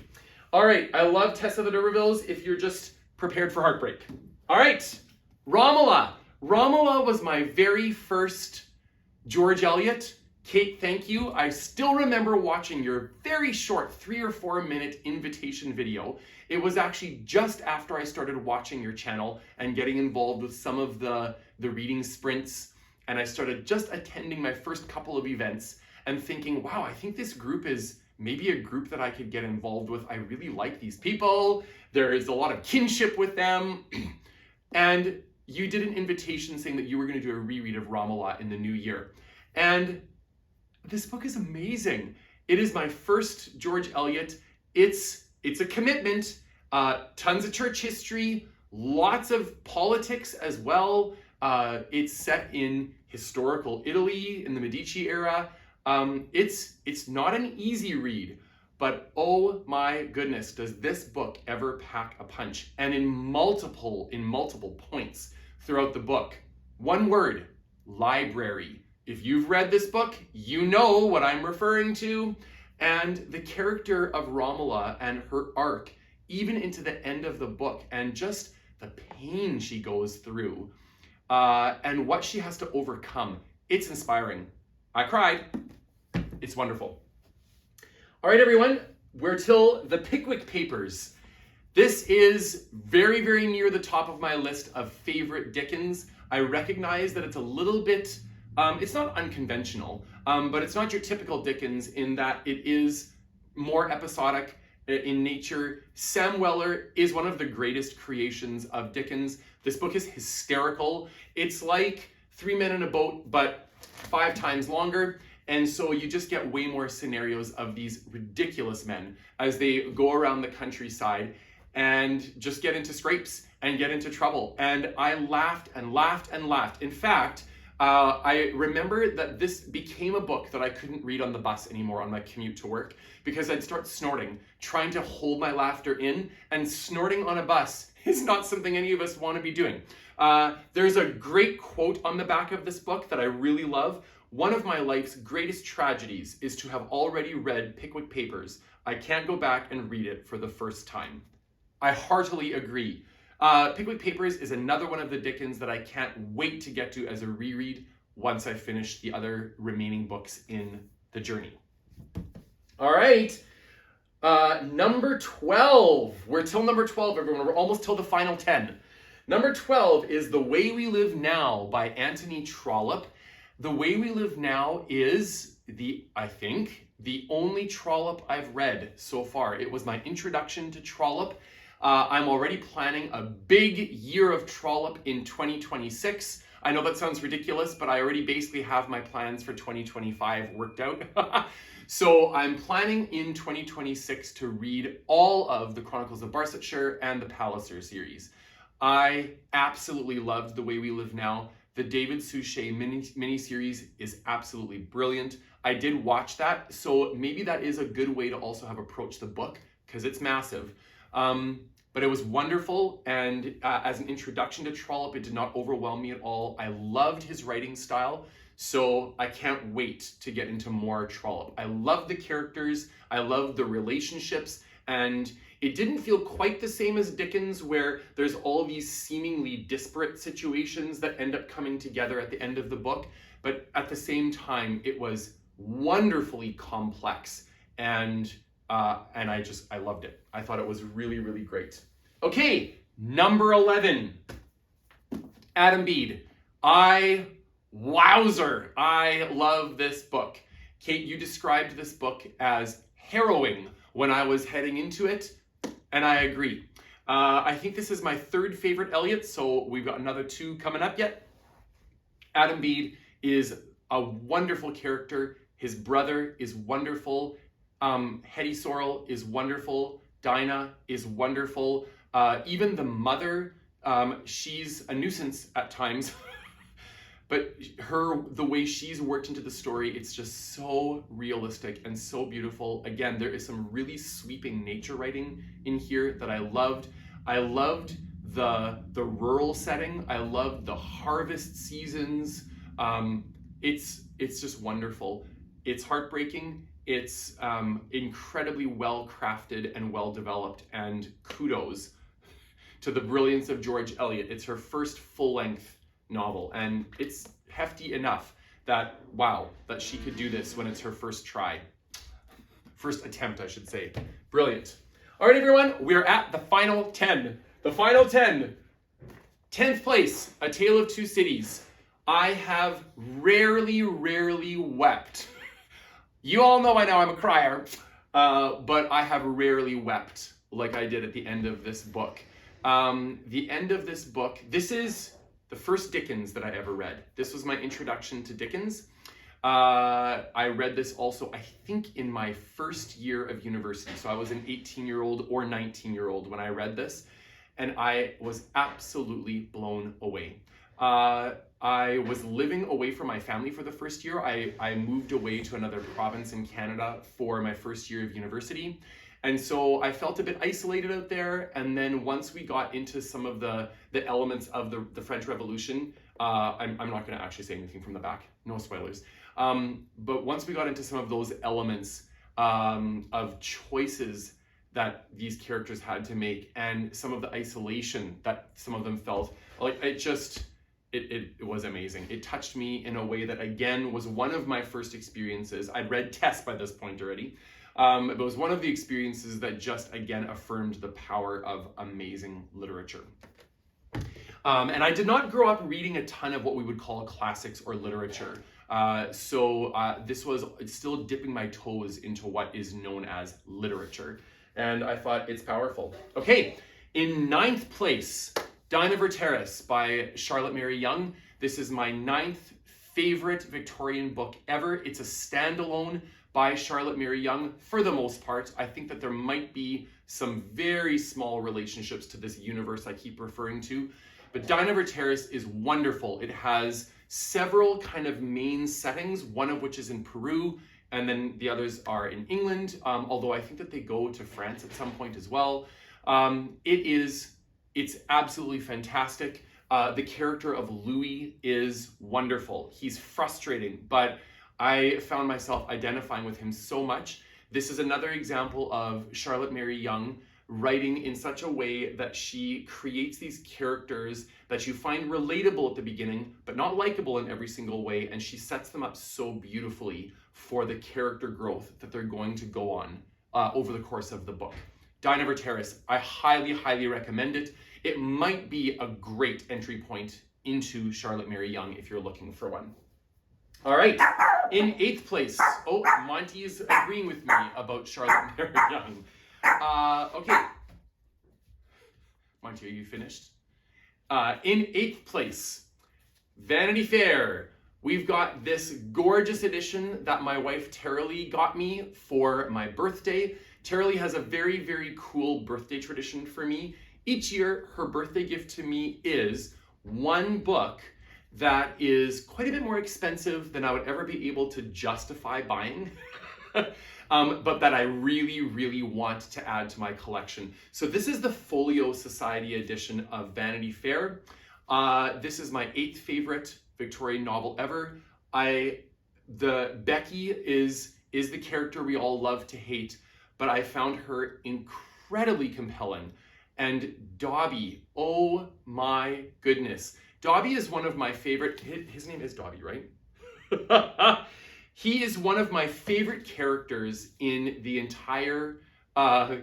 All right, I love Tess of the D'Urbervilles if you're just prepared for heartbreak. All right, Romola. Romola was my very first George Eliot. Kate, thank you. I still remember watching your very short 3 or 4 minute invitation video. It was actually just after I started watching your channel and getting involved with some of the reading sprints. And I started just attending my first couple of events and thinking, wow, I think this group is maybe a group that I could get involved with. I really like these people. There is a lot of kinship with them. And you did an invitation saying that you were going to do a reread of Romola in the new year. And this book is amazing. It is my first George Eliot. It's a commitment. Tons of church history, lots of politics as well. It's set in historical Italy in the Medici era. It's not an easy read, but oh my goodness, does this book ever pack a punch? And in multiple points throughout the book. One word: library. If you've read this book, you know what I'm referring to. And the character of Romola and her arc, even into the end of the book, and just the pain she goes through, and what she has to overcome. It's inspiring. I cried. It's wonderful. All right, everyone, we're till the Pickwick Papers. This is very, very near the top of my list of favorite Dickens. I recognize that it's a little bit, it's not unconventional, but it's not your typical Dickens in that it is more episodic in nature. Sam Weller is one of the greatest creations of Dickens. This book is hysterical. It's like 3 Men in a Boat, but 5 times longer. And so you just get way more scenarios of these ridiculous men as they go around the countryside and just get into scrapes and get into trouble. And I laughed and laughed and laughed. In fact, I remember that this became a book that I couldn't read on the bus anymore on my commute to work because I'd start snorting, trying to hold my laughter in, and snorting on a bus is not something any of us want to be doing. There's a great quote on the back of this book that I really love. One of my life's greatest tragedies is to have already read Pickwick Papers. I can't go back and read it for the first time. I heartily agree. Pickwick Papers is another one of the Dickens that I can't wait to get to as a reread once I finish the other remaining books in the journey. All right, number 12. We're till number 12, everyone. We're almost till the final 10. Number 12 is The Way We Live Now by Anthony Trollope. The Way We Live Now is I think, the only Trollope I've read so far. It was my introduction to Trollope. I'm already planning a big year of Trollope in 2026. I know that sounds ridiculous, but I already basically have my plans for 2025 worked out. So I'm planning in 2026 to read all of the Chronicles of Barsetshire and the Palliser series. I absolutely loved The Way We Live Now. The David Suchet miniseries is absolutely brilliant. I did watch that, so maybe that is a good way to also have approached the book, because it's massive. But it was wonderful, and as an introduction to Trollope, it did not overwhelm me at all. I loved his writing style, so I can't wait to get into more Trollope. I love the characters, I love the relationships, and it didn't feel quite the same as Dickens, where there's all these seemingly disparate situations that end up coming together at the end of the book. But at the same time, it was wonderfully complex, and I loved it. I thought it was really, really great. Okay, number 11, Adam Bede. Wowzer, I love this book. Kate, you described this book as harrowing when I was heading into it, and I agree. I think this is my 3rd favorite Eliot, so we've got another 2 coming up yet. Adam Bede is a wonderful character. His brother is wonderful. Hetty Sorrel is wonderful. Dinah is wonderful. Even the mother, she's a nuisance at times. But the way she's worked into the story, it's just so realistic and so beautiful. Again, there is some really sweeping nature writing in here that I loved. I loved the rural setting. I loved the harvest seasons. It's just wonderful. It's heartbreaking. It's incredibly well crafted and well developed. And kudos to the brilliance of George Eliot. It's her first full-length novel, and it's hefty enough that, wow, that she could do this when it's her first attempt, I should say. Brilliant. All right, everyone, we're at the final 10. The final 10. 10th place, A Tale of Two Cities. I have rarely wept. You all know by now I'm a crier, but I have rarely wept like I did at the end of this book. The end of this book, this is the first Dickens that I ever read. This was my introduction to Dickens. I read this also, I think, in my first year of university. So I was an 18-year-old or 19-year-old when I read this, and I was absolutely blown away. I was living away from my family for the first year. I moved away to another province in Canada for my first year of university. And so I felt a bit isolated out there. And then once we got into some of the elements of the French Revolution, I'm not going to actually say anything from the back, no spoilers. But once we got into some of those elements of choices that these characters had to make, and some of the isolation that some of them felt, like it was amazing. It touched me in a way that, again, was one of my first experiences. I'd read Tess by this point already. It was one of the experiences that just, again, affirmed the power of amazing literature. And I did not grow up reading a ton of what we would call classics or literature. So this was still dipping my toes into what is known as literature. And I thought it's powerful. Okay, in 9th place, Dinah Terrace by Charlotte Mary Yonge. This is my 9th favorite Victorian book ever. It's a standalone by Charlotte Mary Yonge for the most part. I think that there might be some very small relationships to this universe I keep referring to, but Dinah Terrace is wonderful. It has several kind of main settings, one of which is in Peru, and then the others are in England, although I think that they go to France at some point as well. It's absolutely fantastic. The character of Louis is wonderful. He's frustrating, but I found myself identifying with him so much. This is another example of Charlotte Mary Yonge writing in such a way that she creates these characters that you find relatable at the beginning, but not likable in every single way, and she sets them up so beautifully for the character growth that they're going to go on over the course of the book. Dinah Terrace, I highly recommend it. It might be a great entry point into Charlotte Mary Yonge if you're looking for one. All right, in 8th place, Monty is agreeing with me about Charlotte Mary Yonge. Okay, Monty, are you finished? In 8th place, Vanity Fair. We've got this gorgeous edition that my wife Tara-Lee got me for my birthday. Tara-Lee has a very cool birthday tradition for me. Each year, her birthday gift to me is one book that is quite a bit more expensive than I would ever be able to justify buying, but that I really want to add to my collection. So this is the Folio Society edition of Vanity Fair. This is my 8th favorite Victorian novel ever. Becky is the character we all love to hate, but I found her incredibly compelling. And Dobby, oh my goodness. Dobby is one of my favorite, his name is Dobby, right? He is one of my favorite characters in the entire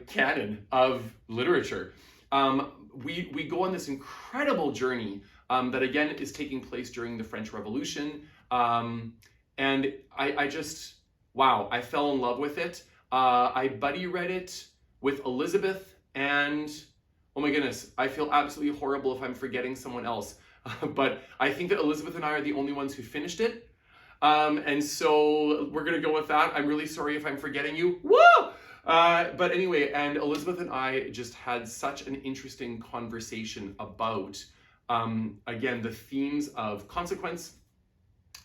canon of literature. We go on this incredible journey that again is taking place during the French Revolution. And I just, wow, I fell in love with it. I buddy read it with Elizabeth, and oh my goodness, I feel absolutely horrible if I'm forgetting someone else. But I think that Elizabeth and I are the only ones who finished it. And so we're gonna go with that. I'm really sorry if I'm forgetting you. Woo! But anyway, and Elizabeth and I just had such an interesting conversation about, again, the themes of consequence,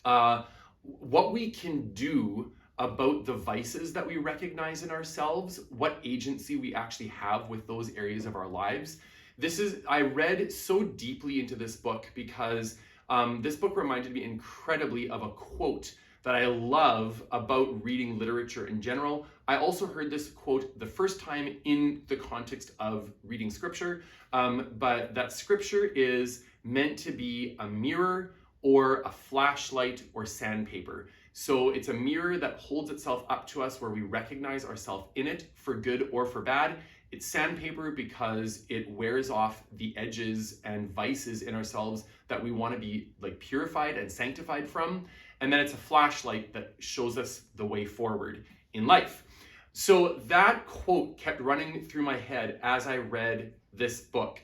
what we can do about the vices that we recognize in ourselves, what agency we actually have with those areas of our lives. I read so deeply into this book because this book reminded me incredibly of a quote that I love about reading literature in general. I also heard this quote the first time in the context of reading scripture, but that scripture is meant to be a mirror or a flashlight or sandpaper. So it's a mirror that holds itself up to us where we recognize ourselves in it for good or for bad. It's sandpaper because it wears off the edges and vices in ourselves that we want to be like purified and sanctified from. And then it's a flashlight that shows us the way forward in life. So that quote kept running through my head as I read this book.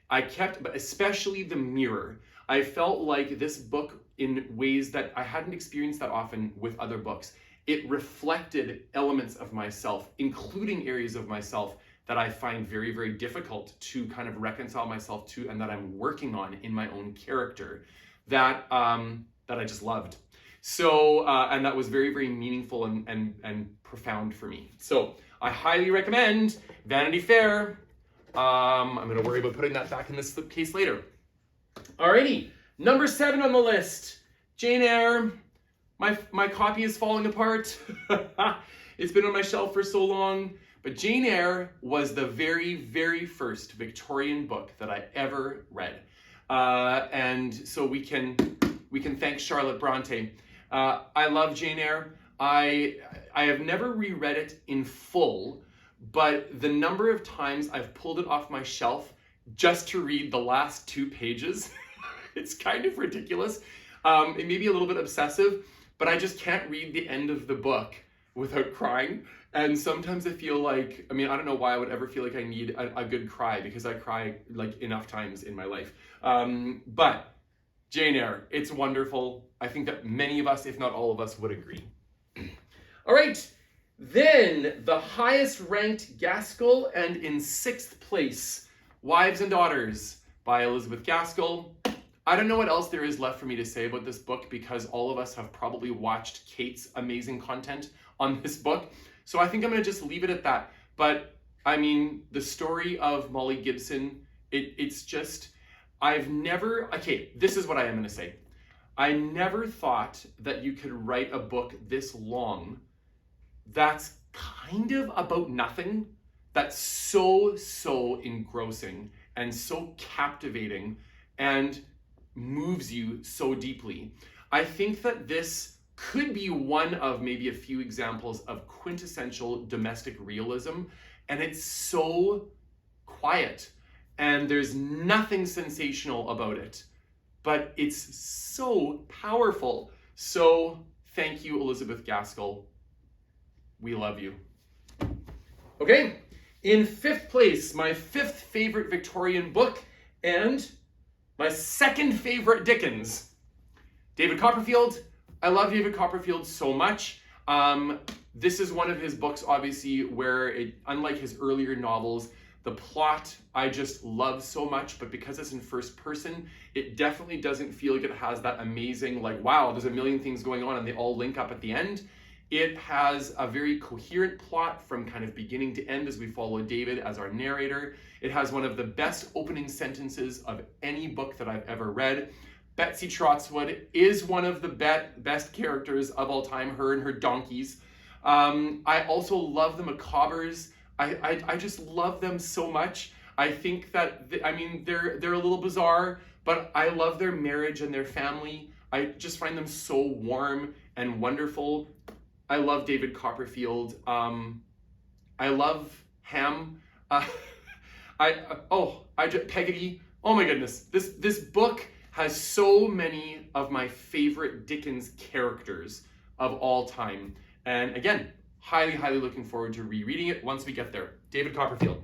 But especially the mirror. I felt like this book, in ways that I hadn't experienced that often with other books, it reflected elements of myself, including areas of myself that I find very, very difficult to kind of reconcile myself to, and that I'm working on in my own character, that I just loved. So, and that was very, very meaningful and profound for me. So I highly recommend Vanity Fair. I'm gonna worry about putting that back in this slipcase later. Alrighty, number 7 on the list, Jane Eyre. My copy is falling apart. It's been on my shelf for so long. But Jane Eyre was the very, very first Victorian book that I ever read. And so we can thank Charlotte Bronte. I love Jane Eyre. I have never reread it in full, but the number of times I've pulled it off my shelf just to read the last 2 pages, it's kind of ridiculous. It may be a little bit obsessive, but I just can't read the end of the book without crying. And sometimes I feel like, I don't know why I would ever feel like I need a good cry, because I cry like enough times in my life. But Jane Eyre, it's wonderful. I think that many of us, if not all of us, would agree. All right, then the highest ranked Gaskell, and in 6th place, Wives and Daughters by Elizabeth Gaskell. I don't know what else there is left for me to say about this book, because all of us have probably watched Kate's amazing content on this book. So I think I'm going to just leave it at that. But the story of Molly Gibson, it's just, this is what I am going to say. I never thought that you could write a book this long that's kind of about nothing, that's so engrossing and so captivating and moves you so deeply. I think that this could be one of maybe a few examples of quintessential domestic realism, and it's so quiet and there's nothing sensational about it, but it's so powerful. So thank you, Elizabeth Gaskell. We love you. Okay, in 5th place, my 5th favorite Victorian book and my 2nd favorite Dickens, David Copperfield. I love David Copperfield so much. This is one of his books, obviously, where unlike his earlier novels, the plot I just love so much, but because it's in first person, it definitely doesn't feel like it has that amazing, like, wow, there's a million things going on and they all link up at the end. It has a very coherent plot from kind of beginning to end as we follow David as our narrator. It has one of the best opening sentences of any book that I've ever read. Betsy Trotwood is one of the best characters of all time, her and her donkeys. I also love the Macabres. I just love them so much. I think that, they're a little bizarre, but I love their marriage and their family. I just find them so warm and wonderful. I love David Copperfield. I love Ham. Peggotty. Oh my goodness. This book has so many of my favorite Dickens characters of all time. And again, highly looking forward to rereading it once we get there. David Copperfield.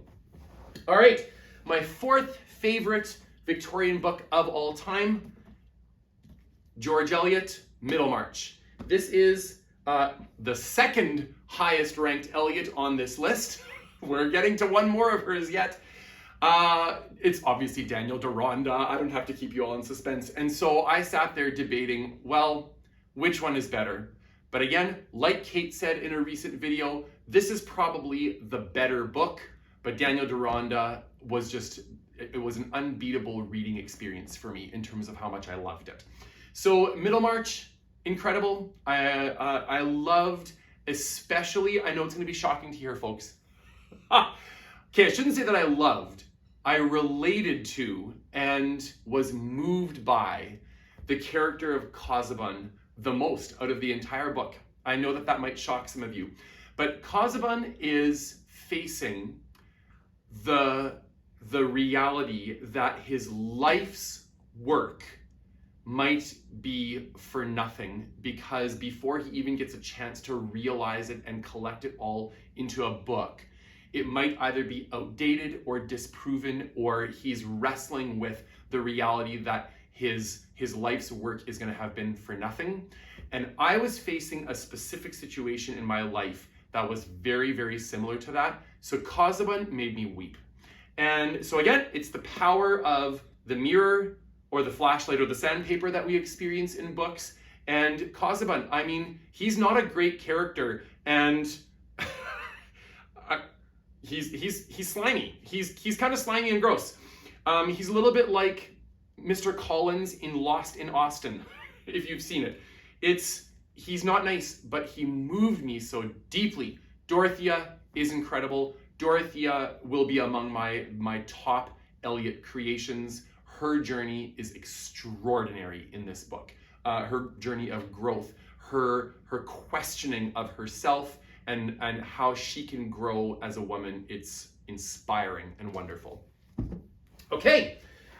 All right, my 4th favorite Victorian book of all time, George Eliot, Middlemarch. This is The second highest ranked Eliot on this list. We're getting to one more of hers yet. It's obviously Daniel Deronda. I don't have to keep you all in suspense. And so I sat there debating, well, which one is better? But again, like Kate said in a recent video, this is probably the better book, but Daniel Deronda was it was an unbeatable reading experience for me in terms of how much I loved it. So Middlemarch, incredible. I loved, especially, I know it's going to be shocking to hear, folks. Okay, I shouldn't say that I loved. I related to and was moved by the character of Casaubon the most out of the entire book. I know that that might shock some of you, but Casaubon is facing the reality that his life's work might be for nothing, because before he even gets a chance to realize it and collect it all into a book, it might either be outdated or disproven, or he's wrestling with the reality that his life's work is going to have been for nothing. And I was facing a specific situation in my life that was very, very similar to that. So Casaubon made me weep. And so again, it's the power of the mirror or the flashlight or the sandpaper that we experience in books. And Casaubon, I mean, he's not a great character, and he's slimy. He's kind of slimy and gross. He's a little bit like Mr. Collins in Lost in Austin, if you've seen it. He's not nice, but he moved me so deeply. Dorothea is incredible. Dorothea will be among my top Eliot creations. Her journey is extraordinary in this book. Her journey of growth, her questioning of herself, and how she can grow as a woman, it's inspiring and wonderful. Okay,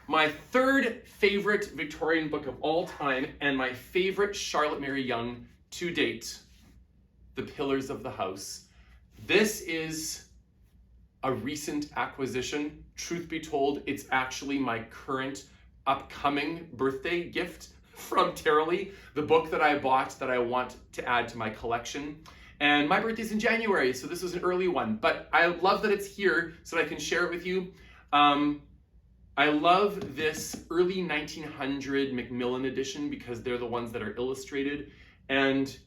my third favorite Victorian book of all time, and my favorite Charlotte Mary Yonge to date, The Pillars of the House. This is a recent acquisition. Truth be told, it's actually my current upcoming birthday gift from Terrily, the book that I bought that I want to add to my collection. And my birthday's in January, so this was an early one, but I love that it's here so I can share it with you. I love this early 1900 Macmillan edition because they're the ones that are illustrated. And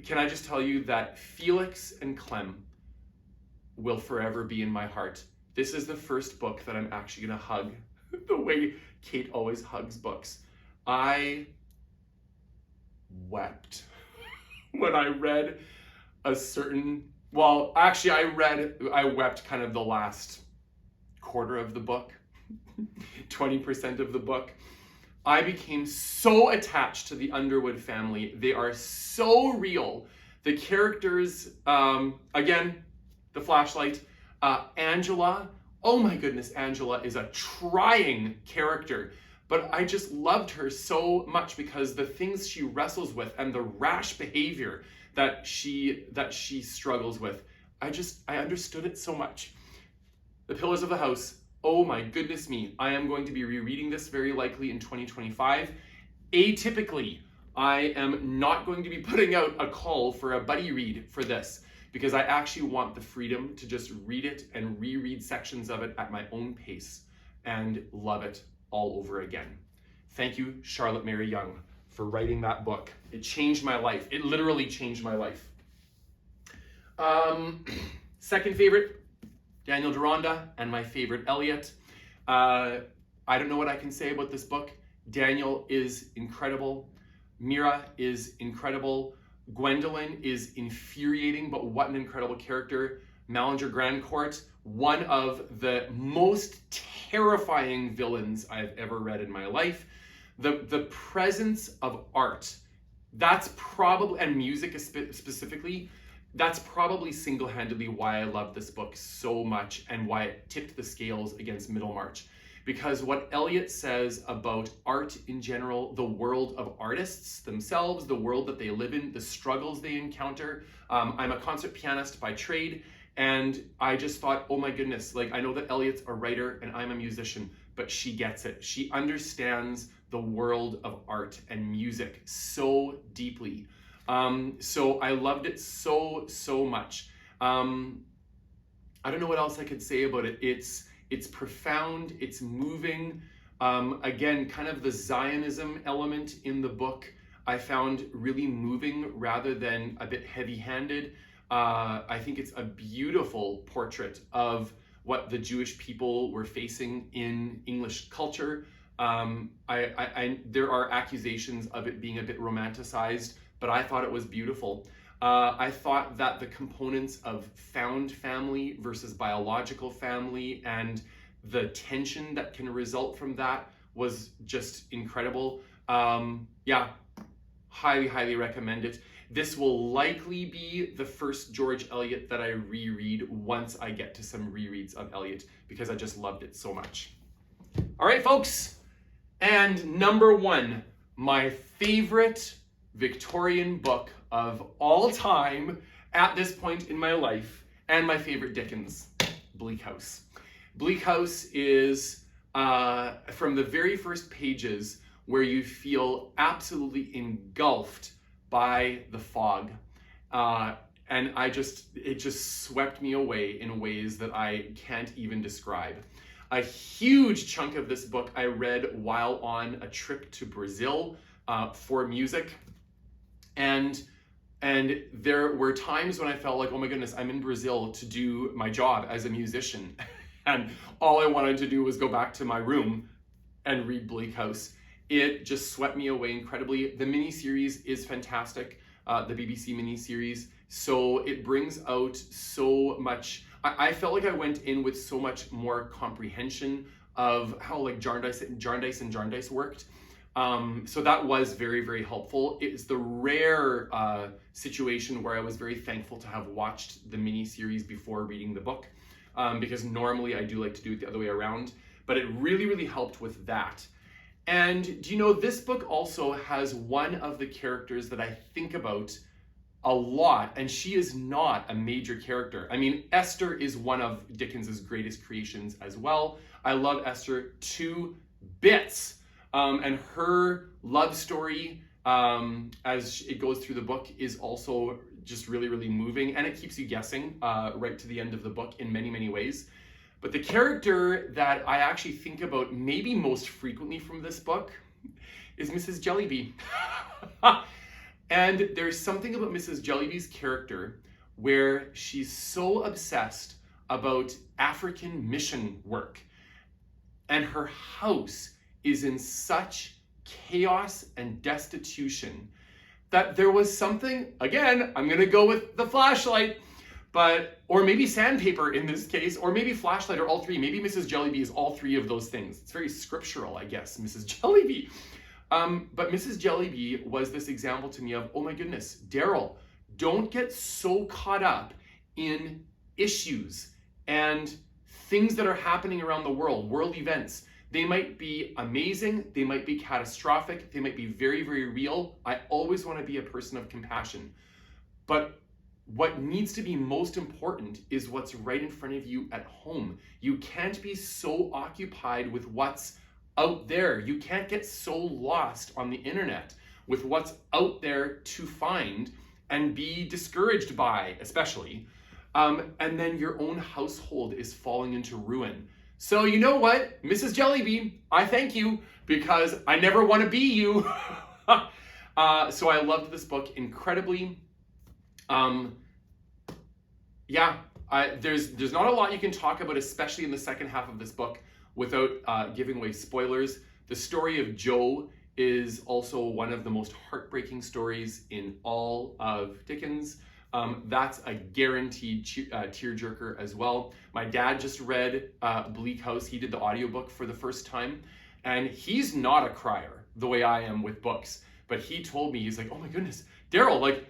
can I just tell you that Felix and Clem will forever be in my heart. This is the first book that I'm actually gonna hug the way Kate always hugs books. I wept when I read a certain, well, actually I wept kind of the last quarter of the book, 20% of the book. I became so attached to the Underwood family. They are so real. The characters, again, the flashlight, Angela, oh my goodness, Angela is a trying character, but I just loved her so much because the things she wrestles with and the rash behavior that she struggles with, I understood it so much. The Pillars of the House, oh my goodness me, I am going to be rereading this very likely in 2025. Atypically, I am not going to be putting out a call for a buddy read for this because I actually want the freedom to just read it and reread sections of it at my own pace and love it all over again. Thank you, Charlotte Mary Yonge, for writing that book. It changed my life. It literally changed my life. Second favorite, Daniel Deronda, and my favorite Eliot. I don't know what I can say about this book. Daniel is incredible. Mira is incredible. Gwendolen is infuriating, but what an incredible character. Malinger Grandcourt, one of the most terrifying villains I've ever read in my life. The presence of art, that's probably, and music specifically, that's probably single-handedly why I love this book so much and why it tipped the scales against Middlemarch. Because what Eliot says about art in general, the world of artists themselves, the world that they live in, the struggles they encounter. I'm a concert pianist by trade, and I just thought, oh my goodness, like I know that Eliot's a writer and I'm a musician, but she gets it. She understands the world of art and music so deeply. So I loved it so much. I don't know what else I could say about it. It's profound, it's moving. Again, kind of the Zionism element in the book I found really moving rather than a bit heavy-handed. I think it's a beautiful portrait of what the Jewish people were facing in English culture. There are accusations of it being a bit romanticized, but I thought it was beautiful. I thought that the components of found family versus biological family and the tension that can result from that was just incredible. Yeah, highly recommend it. This will likely be the first George Eliot that I reread once I get to some rereads of Eliot, because I just loved it so much. All right, folks. And number one, my favorite Victorian book of all time at this point in my life, and my favorite Dickens, Bleak House. Bleak House is from the very first pages where you feel absolutely engulfed by the fog. And it just swept me away in ways that I can't even describe. A huge chunk of this book I read while on a trip to Brazil for music. And there were times when I felt like, oh my goodness, I'm in Brazil to do my job as a musician. And all I wanted to do was go back to my room and read Bleak House. It just swept me away incredibly. The miniseries is fantastic, the BBC miniseries. So it brings out so much. I felt like I went in with so much more comprehension of how like Jarndyce and Jarndyce worked. So that was very helpful. It's the rare situation where I was very thankful to have watched the miniseries before reading the book, because normally I do like to do it the other way around, but it really helped with that. And do you know, this book also has one of the characters that I think about a lot, and she is not a major character. I mean, Esther is one of Dickens's greatest creations as well. I love Esther to bits. And her love story, as it goes through the book, is also just really moving, and it keeps you guessing right to the end of the book in many ways. But the character that I actually think about maybe most frequently from this book is Mrs. Jellyby. And there's something about Mrs. Jellyby's character where she's so obsessed about African mission work, and her house is in such chaos and destitution that there was something, again, I'm gonna go with the flashlight, or maybe sandpaper in this case, or maybe flashlight, or all three. Maybe Mrs. Jellyby is all three of those things. It's very scriptural, I guess, Mrs. Jellyby. But Mrs. Jellyby was this example to me of, oh my goodness, Daryl, don't get so caught up in issues and things that are happening around the world events. They might be amazing, they might be catastrophic, they might be very real. I always want to be a person of compassion. But what needs to be most important is what's right in front of you at home. You can't be so occupied with what's out there. You can't get so lost on the internet with what's out there to find and be discouraged by, especially. And then your own household is falling into ruin. So you know what, Mrs. Jellyby, I thank you, because I never want to be you. So I loved this book incredibly. There's not a lot you can talk about, especially in the second half of this book, without giving away spoilers. The story of Joe is also one of the most heartbreaking stories in all of Dickens. That's a guaranteed tearjerker as well. My dad just read Bleak House. He did the audiobook for the first time, and he's not a crier the way I am with books. But he told me, he's like, oh my goodness, Daryl, like,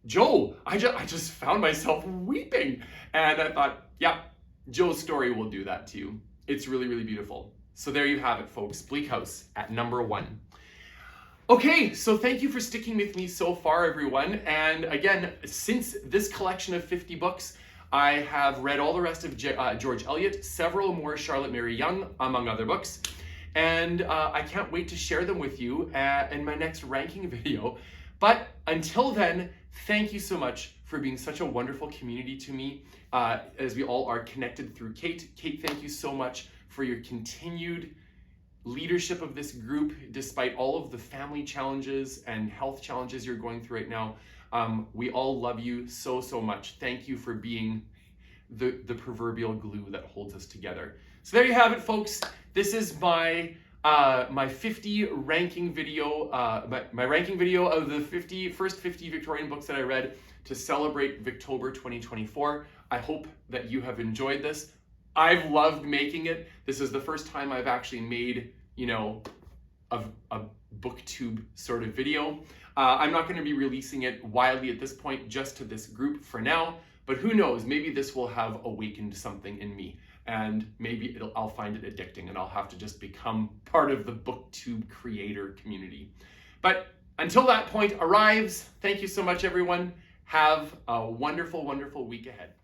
Joe, I just found myself weeping. And I thought, yeah, Joe's story will do that to you. It's really beautiful. So there you have it, folks. Bleak House at number 1. Okay, so thank you for sticking with me so far, everyone. And again, since this collection of 50 books, I have read all the rest of George Eliot, several more Charlotte Mary Yonge, among other books. And I can't wait to share them with you in my next ranking video. But until then, thank you so much for being such a wonderful community to me, as we all are connected through Kate. Kate, thank you so much for your continued leadership of this group, despite all of the family challenges and health challenges you're going through right now. We all love you so, so much. Thank you for being the proverbial glue that holds us together. So there you have it, folks. This is my 50 ranking video, my ranking video of the first 50 Victorian books that I read to celebrate Victober 2024. I hope that you have enjoyed this. I've loved making it. This is the first time I've actually made, you know, a booktube sort of video. I'm not going to be releasing it widely at this point, just to this group for now, but who knows, maybe this will have awakened something in me, and maybe I'll find it addicting and I'll have to just become part of the booktube creator community. But until that point arrives, thank you so much, everyone. Have a wonderful, wonderful week ahead.